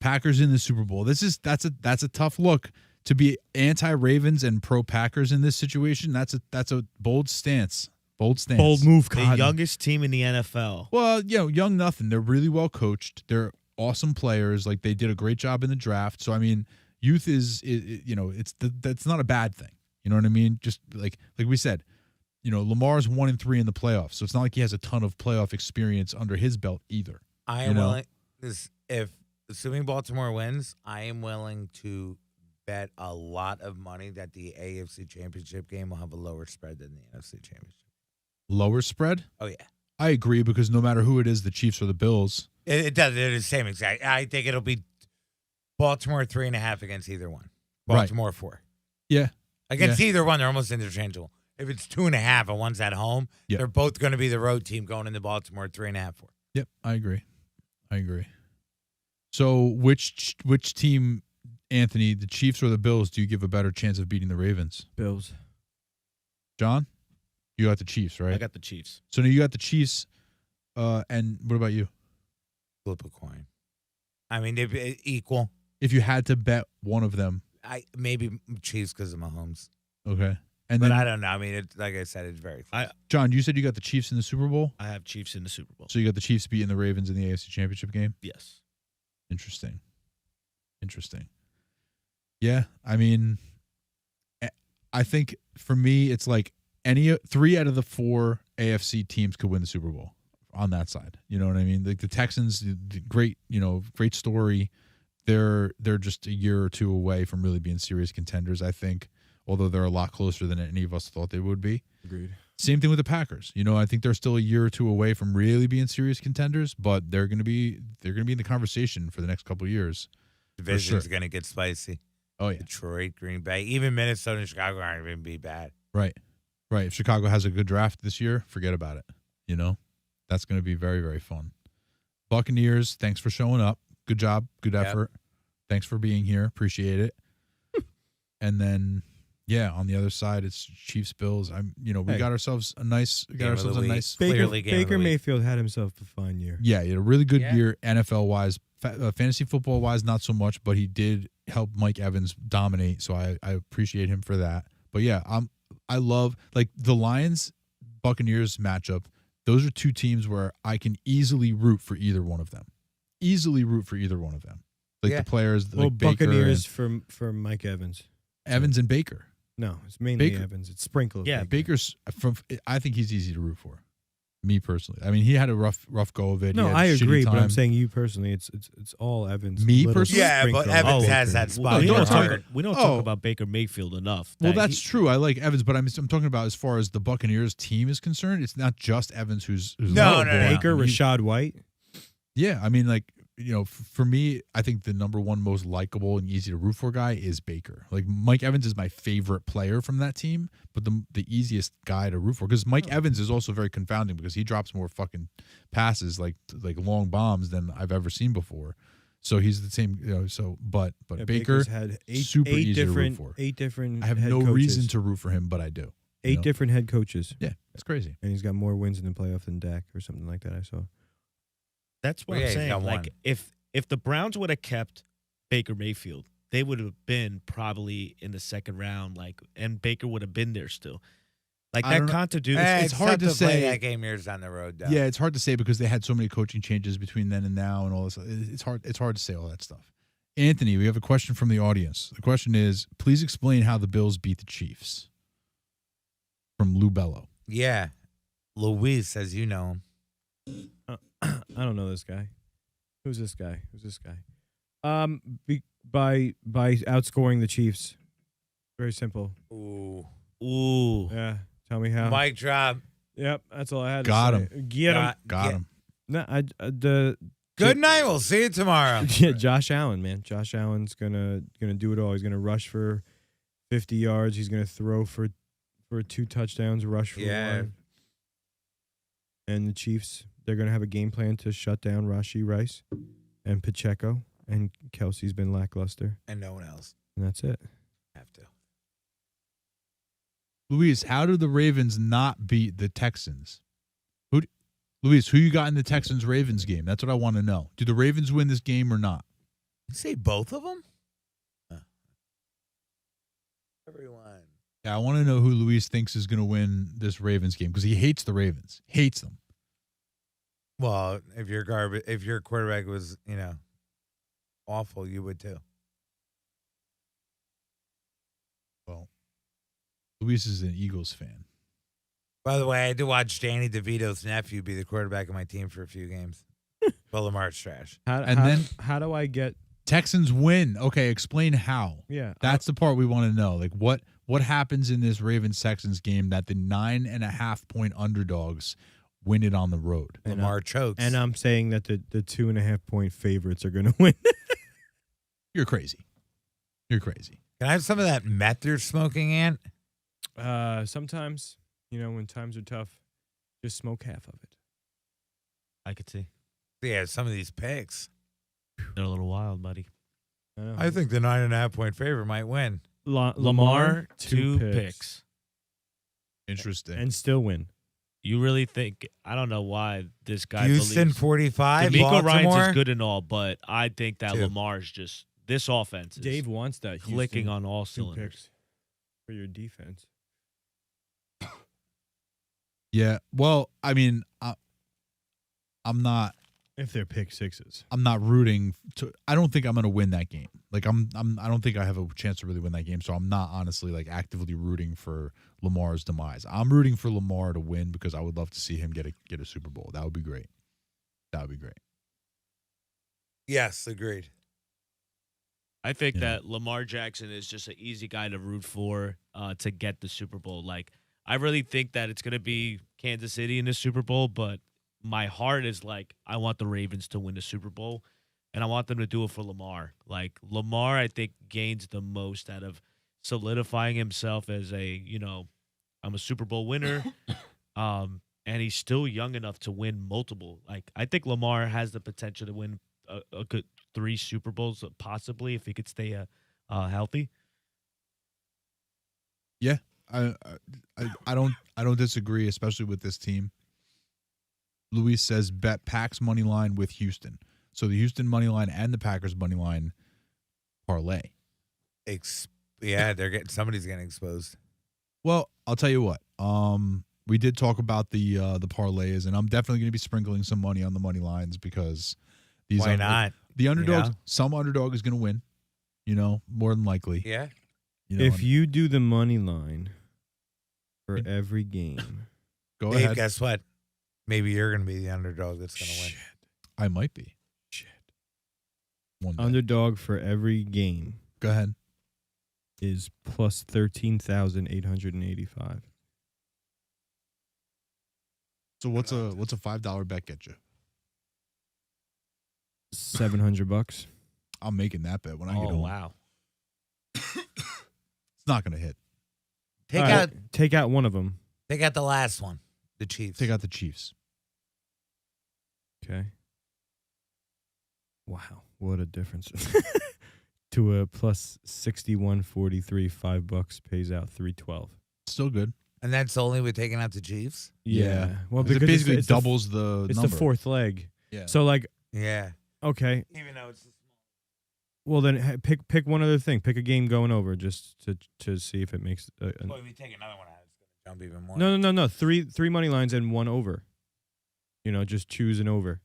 Packers in the Super Bowl. That's a tough look to be anti-Ravens and pro Packers in this situation. That's a bold stance. Bold stance. bold move, The Cotton. youngest team in the NFL. Well, young nothing. They're really well coached. They're awesome players. Like they did a great job in the draft. So I mean, youth is that's not a bad thing. You know what I mean? Just like we said, Lamar's 1-3 in the playoffs. So it's not like he has a ton of playoff experience under his belt either. I am willing. If assuming Baltimore wins, I am willing to bet a lot of money that the AFC Championship game will have a lower spread than the NFC Championship. Lower spread? Oh yeah, I agree because no matter who it is, the Chiefs or the Bills. it does. It is the same exact. I think it'll be Baltimore 3.5 against either one. Right. Baltimore 4 Yeah. against either one. They're almost interchangeable. If it's 2.5 and one's at home, Yeah. they're both going to be the road team going into Baltimore 3.5, 4. Yep, I agree. So which team, Anthony, the Chiefs or the Bills, do you give a better chance of beating the Ravens? Bills. John? You got the Chiefs, right? I got the Chiefs. So now you got the Chiefs, and what about you? Flip a coin. I mean, they're equal. If you had to bet one of them, Maybe Chiefs because of Mahomes. okay. And But then, I don't know. I mean, like I said, it's very close. John, you said you got the Chiefs in the Super Bowl? I have Chiefs in the Super Bowl. So you got the Chiefs beating the Ravens in the AFC Championship game? Yes. Interesting. Yeah, I mean, I think for me, it's like any 3 out of the 4 AFC teams could win the Super Bowl on that side. You know what I mean? Like the Texans, the great, great story. They're just a year or two away from really being serious contenders, I think, although they're a lot closer than any of us thought they would be. Agreed. Same thing with the Packers. I think they're still a year or two away from really being serious contenders, but they're going to be in the conversation for the next couple of years. Division's going to get spicy. Oh yeah. Detroit, Green Bay, even Minnesota and Chicago aren't going to be bad. Right. If Chicago has a good draft this year, forget about it. That's going to be very, very fun. Buccaneers, thanks for showing up. Good job. Good effort. Thanks for being here. Appreciate it. And then, on the other side, it's Chiefs Bills. We got ourselves a nice. Baker Mayfield had himself a fine year. Yeah, he had a really good year NFL wise. Fantasy football wise, not so much, but he did help Mike Evans dominate. So I appreciate him for that. But I love like the Lions Buccaneers matchup. Those are 2 teams where I can easily root for either one of them. Like the players, like Baker Buccaneers for Mike Evans. Evans and Baker. No, it's mainly Baker. Evans. It's sprinkled. Yeah, Baker's I think he's easy to root for. Me personally, I mean, he had a rough go of it. No, I agree, but I'm saying you personally, it's all Evans. Me personally, yeah, but Evans has that spot. We don't talk about Baker Mayfield enough. Well, that's true. I like Evans, but I'm talking about as far as the Buccaneers team is concerned. It's not just Evans who's no. Baker, Rashad White. Yeah, I mean, like for me, I think the number one most likable and easy to root for guy is Baker. Like Mike Evans is my favorite player from that team, but the easiest guy to root for because Mike Evans is also very confounding because he drops more fucking passes like long bombs than I've ever seen before. So he's the same, but Baker Baker's had super eight easy different, to root for. 8 different. I have head no coaches. reason to root for him, but I do. 8 different head coaches. Yeah, it's crazy. And he's got more wins in the playoff than Dak or something like that. I saw. That's what I'm saying. Like if the Browns would have kept Baker Mayfield, they would have been probably in the second round. And Baker would have been there still. Like that continuity. It's hard to say that game years down the road. Though. Yeah, it's hard to say because they had so many coaching changes between then and now, and all this. It's hard to say all that stuff. Anthony, we have a question from the audience. The question is: please explain how the Bills beat the Chiefs. From Lou Bello. Yeah, Luis says you know him. I don't know this guy. Who's this guy? By outscoring the Chiefs. Very simple. Ooh. Yeah. Tell me how. Mic drop. Yep. That's all I had. Got to him. say. Get him. Got him. No, Good night. We'll see you tomorrow. Yeah, Josh Allen, man. Josh Allen's gonna do it all. He's gonna rush for 50 yards. He's gonna throw for 2 touchdowns, rush for 1. And the Chiefs, they're going to have a game plan to shut down Rashee Rice and Pacheco, and Kelsey's been lackluster. And no one else. And that's it. Have to. Luis, how did the Ravens not beat the Texans? Luis, who you got in the Texans-Ravens game? That's what I want to know. Do the Ravens win this game or not? You say both of them? Everyone. Yeah, I want to know who Luis thinks is going to win this Ravens game because he hates the Ravens. Hates them. Well, if your quarterback was, awful, you would too. Well, Luis is an Eagles fan. By the way, I had to watch Danny DeVito's nephew be the quarterback of my team for a few games. But Lamar's trash. How do I get Texans win? Okay, explain how. Yeah, that's the part we want to know. Like what happens in this Ravens Texans game that the 9.5 point underdogs win it on the road? And Lamar chokes. And I'm saying that the 2.5 point favorites are going to win. You're crazy. You're crazy. Can I have some of that meth you're smoking, Ant? Sometimes, when times are tough, just smoke half of it. I could see. Yeah, some of these picks. They're a little wild, buddy. I think the 9.5 point favorite might win. Lamar 2 picks. Interesting. And still win. You really think? I don't know why this guy Houston believes 45. D'Amico Ryans Baltimore? is good and all, but I think that 2. Lamar's just this offense is Dave wants that clicking Houston on all 2 cylinders picks for your defense. Yeah. Well, I mean, I'm not If they're pick sixes. I'm not rooting to. I don't think I'm going to win that game. Like I don't think I have a chance to really win that game. So I'm not honestly like actively rooting for Lamar's demise. I'm rooting for Lamar to win because I would love to see him get a Super Bowl. That would be great. That would be great. Yes, agreed. I think Yeah. that Lamar Jackson is just an easy guy to root for to get the Super Bowl. Like, I really think that it's going to be Kansas City in the Super Bowl, but my heart is like, I want the Ravens to win the Super Bowl, and I want them to do it for Lamar. Like, Lamar, I think, gains the most out of solidifying himself as I'm a Super Bowl winner, and he's still young enough to win multiple. Like, I think Lamar has the potential to win a good 3 Super Bowls, possibly, if he could stay healthy. Yeah, I don't disagree, especially with this team. Luis says bet Packs money line with Houston. So the Houston money line and the Packers money line parlay. Yeah, somebody's getting exposed. Well, I'll tell you what. We did talk about the parlays, and I'm definitely going to be sprinkling some money on the money lines because these Why not? The underdogs. You know? Some underdog is going to win. More than likely. Yeah. If you do the money line for every game, go Dave, ahead. guess what? Maybe you're going to be the underdog that's going to win. I might be. Shit. One day. Underdog for every game Go ahead. is plus 13,885. So what's a $5 bet get you? $700. I'm making that bet when I get Oh, home. wow. It's not going to hit. Take out one of them. Take out the last one, the Chiefs. Take out the Chiefs. Okay. Wow, what a difference. To a plus 61.43, $5 pays out 312. Still good. And that's only with taking out the Chiefs? Yeah. Well, Because it because basically it's doubles the it's number. the fourth leg. Yeah. So like, Yeah. okay. Even though it's the small. Well, then pick one other thing. Pick a game going over just to see if it makes. Well, if you take another one out, it's going to jump even more. No. Three money lines and one over. Just choose an over.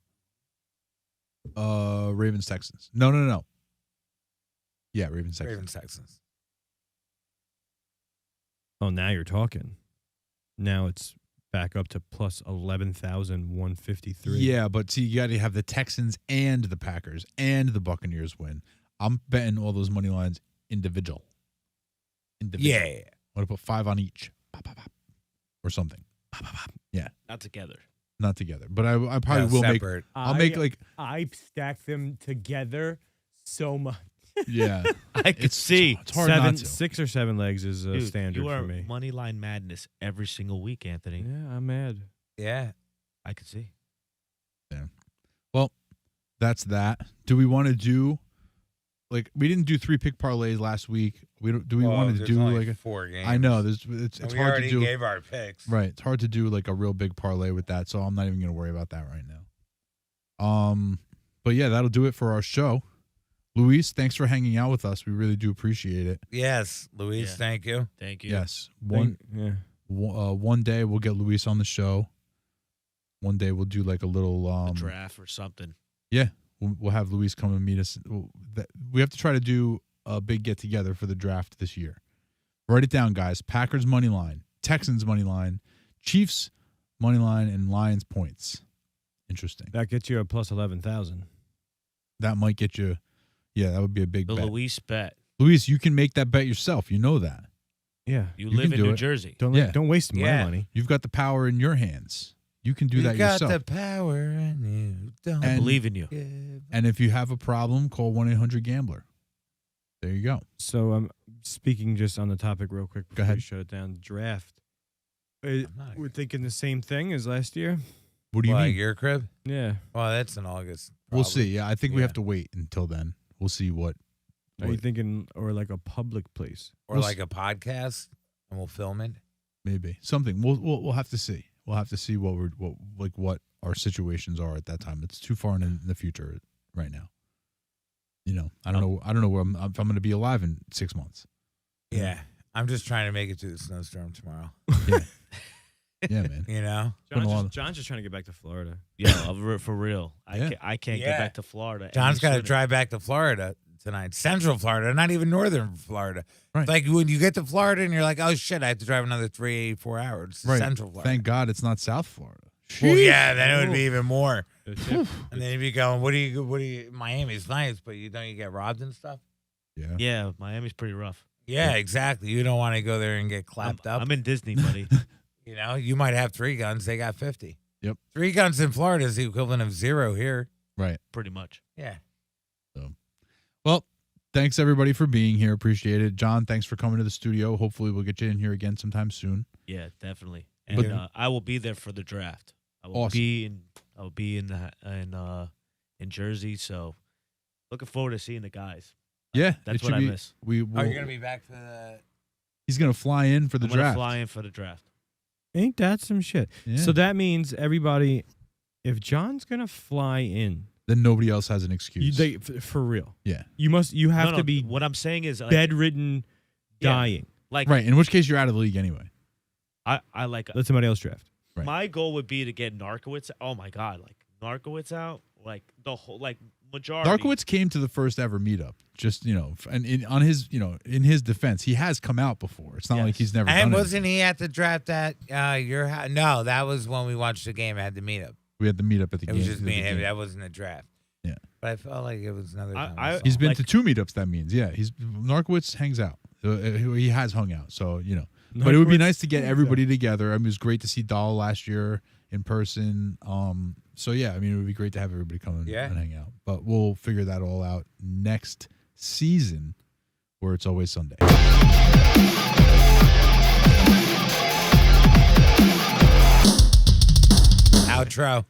Ravens Texans. No. Yeah, Ravens Texans. Ravens Texans. Oh, now you're talking. Now it's back up to plus 11,153. Yeah, but see, you got to have the Texans and the Packers and the Buccaneers win. I'm betting all those money lines individual. Yeah. I'm going to put 5 on each. Pop, pop, pop. Or something. Pop, pop, pop. Yeah. Not together. Not together. But I probably will separate. I'll make like, I stack them together so much. yeah. I could see. It's hard not to. 6 or 7 legs is Dude, standard you are for me. money line madness every single week, Anthony. Yeah, I'm mad. Yeah. I could see. Well, that's that. Do we want to do, like, we didn't do 3-pick parlays last week. Do we want to do like a 4 games? I know it's And hard we to already do. gave our picks. Right. It's hard to do like a real big parlay with that, so I'm not even going to worry about that right now. But yeah, that'll do it for our show. Luis, thanks for hanging out with us. We really do appreciate it. Yes, Luis, Yeah. Thank you. Thank you. Yes. Yeah. One day we'll get Luis on the show. One day we'll do like a little A draft or something. Yeah, we'll have Luis come and meet us. We have to try to do a big get together for the draft this year. Write it down, guys. Packers money line, Texans money line, Chiefs money line, and Lions points. Interesting. That gets you a plus 11,000. That might get you. Yeah, that would be a big The bet. Luis bet. Luis, you can make that bet yourself. You know that. Yeah. You You live can in do New it. Jersey. Don't waste my Yeah. money. You've got the power in your hands. You can do that got yourself. the power and you don't I And- believe in you. give. And if you have a problem, call 1-800-GAMBLER. There you go. So I'm speaking just on the topic real quick before ahead. we shut it down. Draft. I'm not- We're thinking the same thing as last year. What do you Why, mean? your crib? Yeah. Well, that's in August. We'll probably. see. Yeah, I think we Yeah. have to wait until then. We'll see what. Are you thinking, or like a public place? Or We'll like a podcast, and we'll film it. Maybe something. We'll have to see. We'll have to see what our situations are at that time. It's too far in the future right now. I don't know. I don't know where if I'm going to be alive in 6 months. Yeah. I'm just trying to make it through the snowstorm tomorrow. Yeah. Yeah, man. You know, Putting a lot of- John's just trying to get back to Florida. Yeah, for real. Yeah. I can't Yeah. get back to Florida. John's any got to sooner. drive back to Florida tonight. Central Florida, not even northern Florida. Right. It's like when you get to Florida and you're like, oh shit, I have to drive another 4 hours to Right. Central Florida. Thank God it's not South Florida. Well, yeah, then it would be even more. It's- And then you'd be going, what do you? Miami's nice, but you don't you get robbed and stuff. Yeah. Yeah, Miami's pretty rough. Yeah, exactly. You don't want to go there and get I'm, clapped up. I'm in Disney, buddy. You know, you might have 3 guns. They got 50. Yep. 3 guns in Florida is the equivalent of 0 here. Right. pretty much. Yeah. Well, thanks everybody for being here. Appreciate it. John, thanks for coming to the studio. Hopefully we'll get you in here again sometime soon. Yeah, definitely. And But- I will be there for the draft. I will Awesome. be in Jersey. So looking forward to seeing the guys. Yeah. That's it what should I be- miss. We Are will, you going to be back for the. he's going to fly in for the I'm gonna draft. fly in for the draft. Ain't that some shit? Yeah. So that means everybody, if John's gonna fly in, Then nobody else has an excuse. for real, yeah. you have No, to be What I'm saying is, like, bedridden, Yeah. dying. like Right. In which case you're out of the league anyway. I like Let somebody else draft. Right. my goal would be to get Narkowitz. Oh my god, like Narkowitz out, like the whole majority. Darkowitz came to the first ever meetup. Just, and on his, in his defense, he has come out before. It's not Yes. like he's never And done it. wasn't he at the draft at your house? No, that was when we watched the game. I had the meetup. We had the meetup at the It game. was just me and him. game. That wasn't a draft. Yeah. But I felt like it was another time. I- He's been like- to 2 meetups, that means. Yeah. Narkowitz hangs out. He has hung out. So, But it would be nice to get everybody together. I mean, it was great to see Dahl last year in person. So yeah, I mean, it would be great to have everybody come and hang out. But we'll figure that all out next season, where it's always Sunday. Outro.